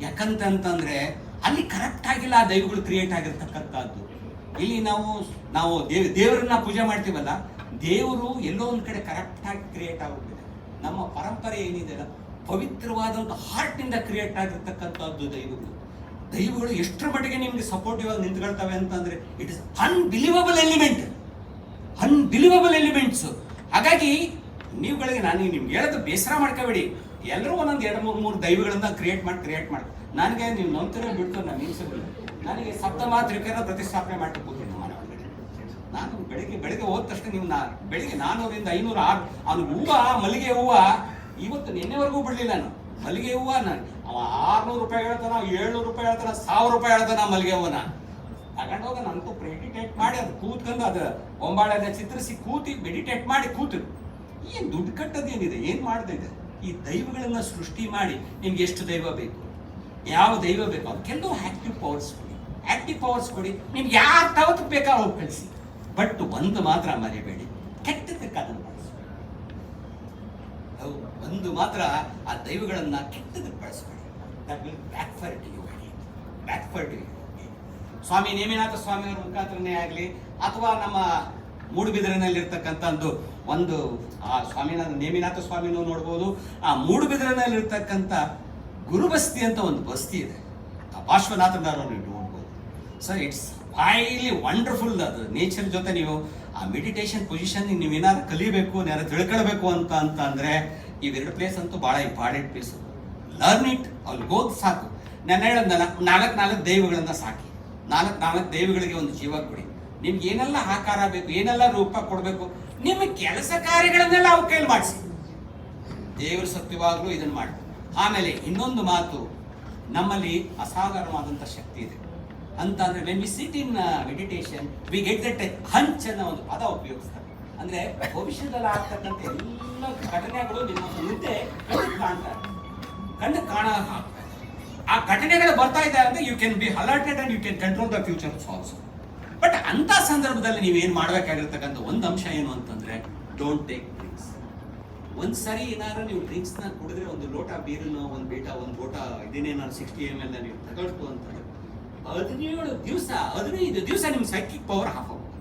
ಯಾಕಂತಂದ್ರೆ ಅಲ್ಲಿ ಕರೆಕ್ಟ್ ಆಗಿಲ್ಲ ಆ ದೈವಗಳು ಕ್ರಿಯೇಟ್ ಆಗಿರ್ತಕ್ಕಂಥದ್ದು. ಇಲ್ಲಿ ನಾವು ದೇವರನ್ನ ಪೂಜೆ ಮಾಡ್ತೀವಲ್ಲ, ದೇವರು ಎಲ್ಲೋ ಒಂದ್ ಕಡೆ ಕರೆಕ್ಟ್ ಆಗಿ ಕ್ರಿಯೇಟ್ ಆಗೋಗಿದೆ. ನಮ್ಮ ಪರಂಪರೆ ಏನಿದೆ ಅಲ್ಲ, ಪವಿತ್ರವಾದಂಥ ಹಾರ್ಟ್ ನಿಂದ ಕ್ರಿಯೇಟ್ ಆಗಿರ್ತಕ್ಕಂಥದ್ದು ದೈವಗಳು ಎಷ್ಟರ ಮಟ್ಟಿಗೆ ನಿಮ್ಗೆ ಸಪೋರ್ಟಿವ್ ಆಗಿ ನಿಂತ್ಕೊಳ್ತವೆ ಅಂತಂದ್ರೆ ಇಟ್ ಇಸ್ ಅನ್ಬಿಲೀವಬಲ್ ಎಲಿಮೆಂಟ್ಸ್. ಹಾಗಾಗಿ ನೀವುಗಳಿಗೆ ನಾನು ನಿಮ್ಗೆ ಹೇಳೋದು ಬೇಸರ ಮಾಡ್ಕೋಬೇಡಿ. ಎಲ್ಲರೂ ಒಂದೊಂದು 2-3 ದೈವಗಳನ್ನ ಕ್ರಿಯೇಟ್ ಮಾಡಿ ನನಗೆ ನೀವು ನಂತರ ಬಿಡ್ತು ನಾನು ನಿಲ್ಸೋದಿಲ್ಲ. ನನಗೆ ಸಪ್ತಮಾತೃಕೆಯನ್ನು ಪ್ರತಿಷ್ಠಾಪನೆ ಮಾಡಿ ಕೂತೀನಿ ನಮ್ಮ ಮನೆ ಒಳಗಡೆ. ನಾನು ಬೆಳಿಗ್ಗೆ ಹೋದ ತಕ್ಷಣ ನೀವು ಬೆಳಿಗ್ಗೆ 400 500 ಅವ್ನು ಹೂವು, ಮಲ್ಲಿಗೆ ಹೂವು ಇವತ್ತು ನಿನ್ನೆವರೆಗೂ ಬಿಡಲಿಲ್ಲ. ನಾನು ಮಲ್ಲಿಗೆ ಹೂವು ನಾನು 600 ರೂಪಾಯಿ ಹೇಳ್ತಾನ, 700 ರೂಪಾಯಿ ಹೇಳ್ತಾನ, 1000 ರೂಪಾಯಿ ಹೇಳ್ತಾನ ಮಲ್ಲಿಗೆ ಹೂವನ ತಗೊಂಡೋಗ ನನಗೂ ಮೆಡಿಟೇಟ್ ಮಾಡಿ ಅದು ಕೂತ್ಕೊಂಡು ಅದು ಒಂಬಾಳೆನ ಚಿತ್ರಿಸಿ ಕೂತಿ ಮೆಡಿಟೇಟ್ ಮಾಡಿ ಕೂತು ಏನು ದುಡ್ಡು ಕಟ್ಟೋದೇನಿದೆ, ಏನು ಮಾಡ್ದಿದೆ? ಈ ದೈವಗಳನ್ನ ಸೃಷ್ಟಿ ಮಾಡಿ ನಿಮ್ಗೆ ಎಷ್ಟು ದೈವ ಬೇಕು, ಯಾವ ದೈವ ಬೇಕು ಅದಕ್ಕೆಲ್ಲೂ ಆಕ್ಟಿವ್ ಪವರ್ಸ್ ಕೊಡಿ. ನಿಮ್ಗೆ ಯಾರು ತಾವತ್ತು ಬೇಕಾ ಅವ್ರು ಕಳಿಸಿ. ಬಟ್ ಒಂದು ಮಾತ್ರ ಮರಿಬೇಡಿ, ಕೆಟ್ಟದಕ್ಕೆ ಅದನ್ನು ಬಳಸಬೇಡಿ. ಒಂದು ಮಾತ್ರ ಆ ದೈವಗಳನ್ನ ಕೆಟ್ಟದಕ್ಕೆ ಬಳಸಬೇಡಿ. That will backfire to you. Swami Neminatha ಸ್ವಾಮಿಯವರ ಮುಖಾಂತರನೇ ಆಗಲಿ ಅಥವಾ ನಮ್ಮ ಮೂಡುಬಿದಿರೆನಲ್ಲಿರ್ತಕ್ಕಂಥ ಒಂದು ಆ ಸ್ವಾಮಿನಾಥ ನೇಮಿನಾಥ ಸ್ವಾಮಿನೂ ನೋಡ್ಬೋದು. ಆ ಮೂಡುಬಿದಿರೆನಲ್ಲಿರ್ತಕ್ಕಂಥ ಗುರುಬಸ್ತಿ ಅಂತ ಒಂದು ಬಸ್ತಿ ಇದೆ, ಆ ಪಾರ್ಶ್ವನಾಥನವರು ನೀವು ನೋಡ್ಬೋದು. So it's highly wonderful. ಅದು ನೇಚರ್ ಜೊತೆ ನೀವು ಆ ಮೆಡಿಟೇಷನ್ ಪೊಸಿಷನ್ ನೀವೇನಾದ್ರು ಕಲಿಬೇಕು, ಏನಾದ್ರು ತಿಳ್ಕೊಳ್ಬೇಕು ಅಂತ ಅಂದರೆ ಇವೆರಡು ಪ್ಲೇಸ್ ಅಂತೂ ಭಾಳ ಇಂಪಾರ್ಟೆಂಟ್ ಪ್ಲೇಸ್. ಲರ್ನ್ ಇಟ್, ಅಲ್ಲಿ ಹೋದ್ ಸಾಕು. ನಾನು ಹೇಳೋದಲ್ಲ, 4 ದೈವಗಳನ್ನ ಸಾಕಿ, 4 ದೈವಗಳಿಗೆ ಒಂದು ಜೀವ ಕೊಡಿ. ನಿಮ್ಗೆ ಏನೆಲ್ಲ ಆಕಾರ ಬೇಕು, ಏನೆಲ್ಲ ರೂಪ ಕೊಡಬೇಕು, ನಿಮ್ಮ ಕೆಲಸ ಕಾರ್ಯಗಳನ್ನೆಲ್ಲ ಅವ್ರ ಕೈಲಿ ಮಾಡಿಸಿ. ದೇವರ ಸತ್ಯವಾಗ್ಲೂ ಇದನ್ನು ಮಾಡಿ. ಆಮೇಲೆ ಇನ್ನೊಂದು ಮಾತು, ನಮ್ಮಲ್ಲಿ ಅಸಾಧಾರಣವಾದಂಥ ಶಕ್ತಿ ಇದೆ ಅಂತ ಅಂದ್ರೆ when we sit in meditation we get that hunch ಅನ್ನೋ ಒಂದು ಪದ ಉಪಯೋಗಿಸ್ತಾರೆ. ಅಂದ್ರೆ ಭವಿಷ್ಯದಲ್ಲಿ ಆಗ್ತಕ್ಕಂಥ ಎಲ್ಲ ಘಟನೆಗಳು ನಿಮ್ಮ ಮುಂದೆ ಕಣ್ಣು ಕಾಣ ಆ ಘಟನೆಗಳು ಬರ್ತಾ ಇದೆ ಅಂದ್ರೆ you can be alerted and you can control the futures also. But ಅಂತ ಸಂದರ್ಭದಲ್ಲಿ ನೀವೇನು ಮಾಡಬೇಕಾಗಿರ್ತಕ್ಕಂಥ ಒಂದು ಅಂಶ ಏನು ಅಂತಂದ್ರೆ ಡೋಂಟ್ ಟೇಕ್ ಡ್ರಿಂಕ್ಸ್. ಒಂದ್ಸರಿ ಏನಾದ್ರು ನೀವು ಡ್ರಿಂಕ್ಸ್ನ ಕುಡಿದ್ರೆ, ಒಂದು ಲೋಟ ಬೀರನ್ನು, ಒಂದು ಲೋಟ ಇದೇನೇನಾದ್ರು 60 ml ನೀವು ತಗೊಳ್ತು ಅಂತಂದ್ರೆ 15 ದಿವಸ ನಿಮ್ಮ ಸೈಕಿಕ್ ಪವರ್ ಹಾಫ್ ಆಗುತ್ತೆ.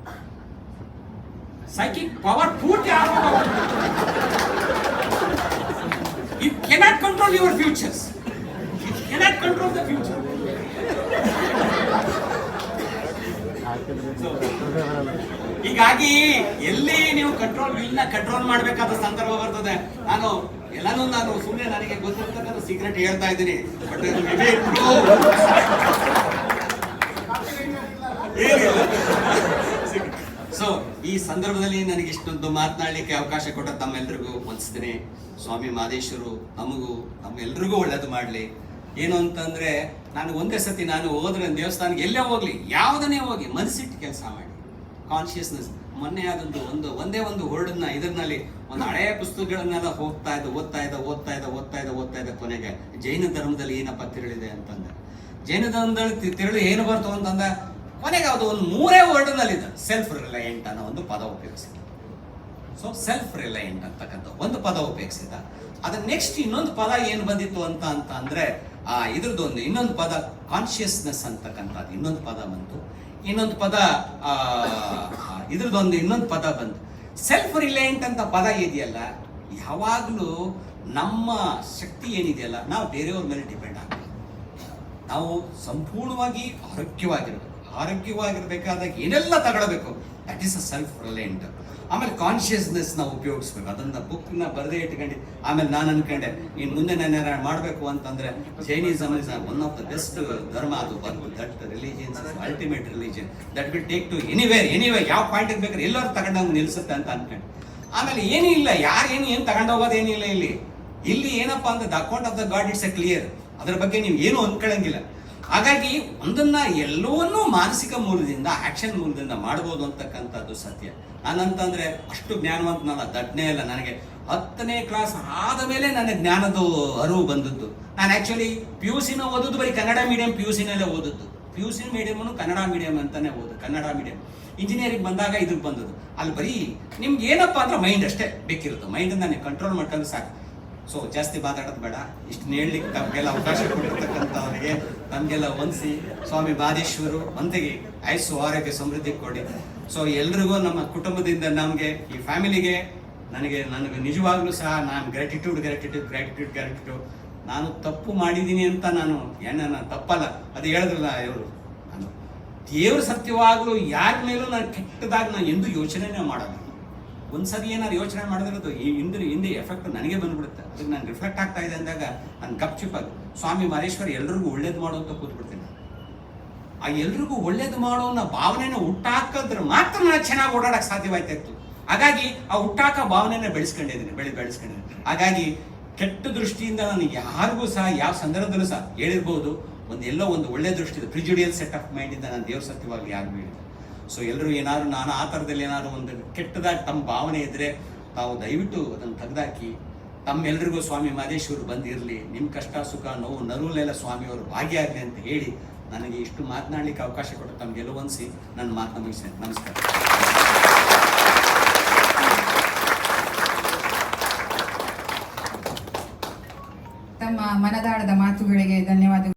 ಸೈಕಿಕ್ ಪವರ್ ಪೂರ್ತಿ ಹಾಫ್ ಆಗುತ್ತೆ. You cannot control your futures. Cannot control the future. ಹೀಗಾಗಿ ಎಲ್ಲಿ ನೀವು ಕಂಟ್ರೋಲ್ ಮಾಡಬೇಕಾದ ಸಂದರ್ಭ ಬರ್ತದೆ. ನಾನು ಸುಮ್ಮನೆ ನನಗೆ ಗೊತ್ತಿರ್ತಕ್ಕಂಥ ಸೀಕ್ರೆಟ್ ಹೇಳ್ತಾ ಇದ್ದೀನಿ. ಬಟ್ ಸೊ ಈ ಸಂದರ್ಭದಲ್ಲಿ ನನಗೆ ಇಷ್ಟೊಂದು ಮಾತನಾಡಲಿಕ್ಕೆ ಅವಕಾಶ ಕೊಟ್ಟ ತಮ್ಮೆಲ್ಲರಿಗೂ ವಂದಿಸ್ತೇನೆ. ಸ್ವಾಮಿ ಮಾದೇಶ್ವರು ನಮ್ಮೆಲ್ರಿಗೂ ಒಳ್ಳೇದು ಮಾಡಲಿ. ಏನು ಅಂತಂದ್ರೆ ನಾನು ಒಂದೇ ಸತಿ ನಾನು ಹೋದ್ರೆ ದೇವಸ್ಥಾನಕ್ಕೆ ಎಲ್ಲೇ ಹೋಗ್ಲಿ, ಯಾವುದನ್ನೇ ಹೋಗಿ ಮನಸ್ಸಿಟ್ಟು ಕೆಲಸ ಮಾಡಿ. ಕಾನ್ಶಿಯಸ್ನೆಸ್. ಮೊನ್ನೆ ಆದದ್ದು ಒಂದೇ ಒಂದು ವರ್ಡ್ನ ಇದರಲ್ಲಿ ಒಂದು ಹಳೆಯ ಪುಸ್ತಕಗಳನ್ನೆಲ್ಲ ಓದ್ತಾ ಇದ್ದ ಕೊನೆಗೆ ಜೈನ ಧರ್ಮದಲ್ಲಿ ಏನಪ್ಪ ತಿರುಳಿದೆ ಅಂತಂದ್ರೆ, ಜೈನ ಧರ್ಮದಲ್ಲಿ ತಿರುಳು ಏನು ಬರ್ತು ಅಂತಂದ್ರೆ ಕೊನೆಗೆ ಅದು ಒಂದು 3 ವರ್ಡ್ನಲ್ಲಿದೆ. ಸೆಲ್ಫ್ ರಿಲಯಂಟ್ ಅನ್ನೋ ಒಂದು ಪದ ಉಪಯೋಗಿಸಿದ. ಸೊ ಸೆಲ್ಫ್ ರಿಲಯಂಟ್ ಅಂತಕ್ಕಂಥ ಒಂದು ಪದ ಉಪಯೋಗಿಸಿದ. ಅದ್ರ ನೆಕ್ಸ್ಟ್ ಇನ್ನೊಂದು ಪದ ಏನು ಬಂದಿತ್ತು ಅಂತ ಅಂದ್ರೆ ಇದ್ರದ್ದೊಂದು ಇನ್ನೊಂದು ಪದ ಕಾನ್ಶಿಯಸ್ನೆಸ್ ಅಂತಕ್ಕಂಥದ್ದು ಇನ್ನೊಂದು ಪದ ಬಂತು. ಇನ್ನೊಂದು ಪದ ಇದ್ರದ್ದೊಂದು ಇನ್ನೊಂದು ಪದ ಬಂತು. ಸೆಲ್ಫ್ ರಿಲಯಂಟ್ ಅಂತ ಪದ ಇದೆಯಲ್ಲ, ಯಾವಾಗಲೂ ನಮ್ಮ ಶಕ್ತಿ ಏನಿದೆಯಲ್ಲ ನಾವು ಬೇರೆಯವ್ರ ಮೇಲೆ ಡಿಪೆಂಡ್ ಆಗ್ತೀವಿ. ನಾವು ಸಂಪೂರ್ಣವಾಗಿ ಆರೋಗ್ಯವಾಗಿರ್ಬೇಕಾದಾಗ ಏನೆಲ್ಲ ತಗೊಳ್ಬೇಕು, ದಟ್ ಈಸ್ ಅ ಸೆಲ್ಫ್ ರಿಲಯಂಟ್. ಆಮೇಲೆ ಕಾನ್ಶಿಯಸ್ನೆಸ್ ನಾವು ಉಪಯೋಗಿಸ್ಬೇಕು. ಅದನ್ನ ಬುಕ್ನ ಬರೆದೇ ಇಟ್ಕೊಂಡು ಆಮೇಲೆ ನಾನು ಅನ್ಕೊಂಡೆ ಇನ್ನು ಮುಂದೆ ನಾನು ಮಾಡಬೇಕು ಅಂತಂದ್ರೆ Jainism is one of the best ಧರ್ಮ. ಅದು ಬಂದು that religions is ultimate religion that will take to anywhere ಯಾವ ಪಾಯಿಂಟ್ ಬೇಕಾದ್ರೆ ಎಲ್ಲರೂ ತಗೊಂಡಂಗೆ ನಿಲ್ಸುತ್ತೆ ಅಂತ ಅನ್ಕೊಂಡು ಆಮೇಲೆ ಏನೂ ಇಲ್ಲ, ಏನು ತಗೊಂಡೋಗೋದೇನಿಲ್ಲ. ಇಲ್ಲಿ ಏನಪ್ಪಾ ಅಂದ್ರೆ the account of the god it's A clear. ಅದ್ರ ಬಗ್ಗೆ ನೀವು ಏನು ಅನ್ಕೊಳ್ಳಂಗಿಲ್ಲ. ಹಾಗಾಗಿ ಒಂದನ್ನ ಎಲ್ಲವನ್ನೂ ಮಾನಸಿಕ ಮೂಲದಿಂದ ಆಕ್ಷನ್ ಮೂಲದಿಂದ ಮಾಡ್ಬೋದು ಅಂತಕ್ಕಂಥದ್ದು ಸತ್ಯ. ನಾನಂತಂದ್ರೆ ಅಷ್ಟು ಜ್ಞಾನವಂತನಲ್ಲ, ದಡ್ಡನೇ ಇಲ್ಲ. ನನಗೆ 10ನೇ ಕ್ಲಾಸ್ ಆದ ಮೇಲೆ ನನಗೆ ಜ್ಞಾನದ ಅರಿವು ಬಂದದ್ದು. ನಾನು ಆಕ್ಚುಲಿ PUC ಓದೋದು ಬರೀ ಕನ್ನಡ ಮೀಡಿಯಂ PUC-ನಲ್ಲೇ ಓದದ್ದು. PUC ಮೀಡಿಯಮನ್ನು ಕನ್ನಡ ಮೀಡಿಯಂ ಅಂತಾನೆ ಕನ್ನಡ ಮೀಡಿಯಂ. ಇಂಜಿನಿಯರಿಂಗ್ ಬಂದಾಗ ಇದಕ್ಕೆ ಬಂದದ್ದು. ಅಲ್ಲಿ ಬರೀ ನಿಮ್ಗೆ ಏನಪ್ಪಾ ಅಂದ್ರೆ ಮೈಂಡ್ ಅಷ್ಟೇ ಬೇಕಿರುತ್ತೆ. ಮೈಂಡನ್ನ ನೀವು ಕಂಟ್ರೋಲ್ ಮಾಡ್ಕೊಂಡು ಸಾಕು. ಸೊ ಜಾಸ್ತಿ ಮಾತಾಡೋದು ಬೇಡ. ಇಷ್ಟನ್ನ ಹೇಳಲಿಕ್ಕೆ ತಮಗೆಲ್ಲ ಅವಕಾಶ ಕೊಟ್ಟಿರ್ತಕ್ಕಂಥವರಿಗೆ ನಮಗೆಲ್ಲ ವಂದಿಸಿ ಸ್ವಾಮಿ ಮಾದೇಶ್ವರು ಮಂದಿಗೆ ಆಯುಸ್ಸು ಆರೋಗ್ಯ ಸಮೃದ್ಧಿ ಕೊಡಿ. ಸೊ ಎಲ್ರಿಗೂ ನಮ್ಮ ಕುಟುಂಬದಿಂದ ನಮಗೆ ಈ ಫ್ಯಾಮಿಲಿಗೆ ನನಗೆ ನಿಜವಾಗ್ಲೂ ಸಹ ನಾನು ಗ್ರ್ಯಾಟಿಟ್ಯೂಡ್. ನಾನು ತಪ್ಪು ಮಾಡಿದ್ದೀನಿ ಅಂತ ನಾನು ತಪ್ಪಲ್ಲ, ಅದು ಹೇಳಿದ್ರಲ್ಲ ಇವರು, ದೇವ್ರ ಸತ್ಯವಾಗ್ಲೂ ಯಾರ ಮೇಲೂ ನಾನು ಕೆಟ್ಟದಾಗಿ ನಾನು ಎಂದೂ ಯೋಚನೆನೇ ಮಾಡೋದು. ಒಂದ್ಸರಿ ಏನಾದ್ರು ಯೋಚನೆ ಮಾಡಿದ್ರದ್ದು ಈ ಹಿಂದೆ ಎಫೆಕ್ಟ್ ನನಗೆ ಬಂದ್ಬಿಡುತ್ತೆ. ಅದಕ್ಕೆ ನಾನು ರಿಫ್ಲೆಕ್ಟ್ ಆಗ್ತಾ ಇದೆ ಅಂದಾಗ ನಾನು ಗಪ್ಚಿಪ್ಪಾಗಿ ಸ್ವಾಮಿ ಮಹೇಶ್ವರ ಎಲ್ರಿಗೂ ಒಳ್ಳೇದು ಮಾಡು ಅಂತ ಕೂತ್ಬಿಡ್ತೀನಿ. ಆ ಎಲ್ರಿಗೂ ಒಳ್ಳೇದು ಮಾಡೋ ಅನ್ನೋ ಭಾವನೆನ ಹುಟ್ಟಾಕಿದ್ರೆ ಮಾತ್ರ ನಾನು ಚೆನ್ನಾಗಿ ಓಡಾಡಕ್ಕೆ ಸಾಧ್ಯವಾಯ್ತಾ ಇತ್ತು. ಹಾಗಾಗಿ ಆ ಹುಟ್ಟಾಕ ಭಾವನೆನ ಬೆಳೆಸ್ಕೊಂಡಿದ್ದೀನಿ. ಹಾಗಾಗಿ ಕೆಟ್ಟ ದೃಷ್ಟಿಯಿಂದ ನಾನು ಯಾರಿಗೂ ಸಹ ಯಾವ ಸಂದರ್ಭದಲ್ಲೂ ಸಹ ಹೇಳಿರ್ಬೋದು, ಒಂದು ಒಳ್ಳೆ ದೃಷ್ಟಿ ಪ್ರಿಜುಡಿಯಲ್ ಸೆಟ್ ಆಫ್ ಮೈಂಡ್ ಇಂದ ನಾನು ದೇವ್ರ ಸತ್ಯವಾಗಿ ಯಾರಿಗೂ ಹೇಳಿದೆ. ಸೊ ಎಲ್ಲರೂ ಏನಾದ್ರು ನಾನು ಆ ಥರದಲ್ಲಿ ಏನಾದ್ರು ಒಂದು ಕೆಟ್ಟದಾಗಿ ತಮ್ಮ ಭಾವನೆ ಇದ್ದರೆ ತಾವು ದಯವಿಟ್ಟು ಅದನ್ನು ತೆಗೆದಾಕಿ ತಮ್ಮೆಲ್ಲರಿಗೂ ಸ್ವಾಮಿ ಮಹದೇಶ್ವರು ಬಂದಿರಲಿ, ನಿಮ್ಮ ಕಷ್ಟ ಸುಖ ನೋವು ನರುಲೆಲ್ಲ ಸ್ವಾಮಿಯವರು ಭಾಗಿಯಾಗಲಿ ಅಂತ ಹೇಳಿ ನನಗೆ ಇಷ್ಟು ಮಾತನಾಡಲಿಕ್ಕೆ ಅವಕಾಶ ಕೊಟ್ಟು ತಮಗೆಲ್ಲವನ್ಸಿ ನನ್ನ ಮಾತನ್ನ ಮುಗಿಸ್ತೇನೆ. ನಮಸ್ಕಾರ. ತಮ್ಮ ಮನದಾಳದ ಮಾತುಗಳಿಗೆ ಧನ್ಯವಾದಗಳು.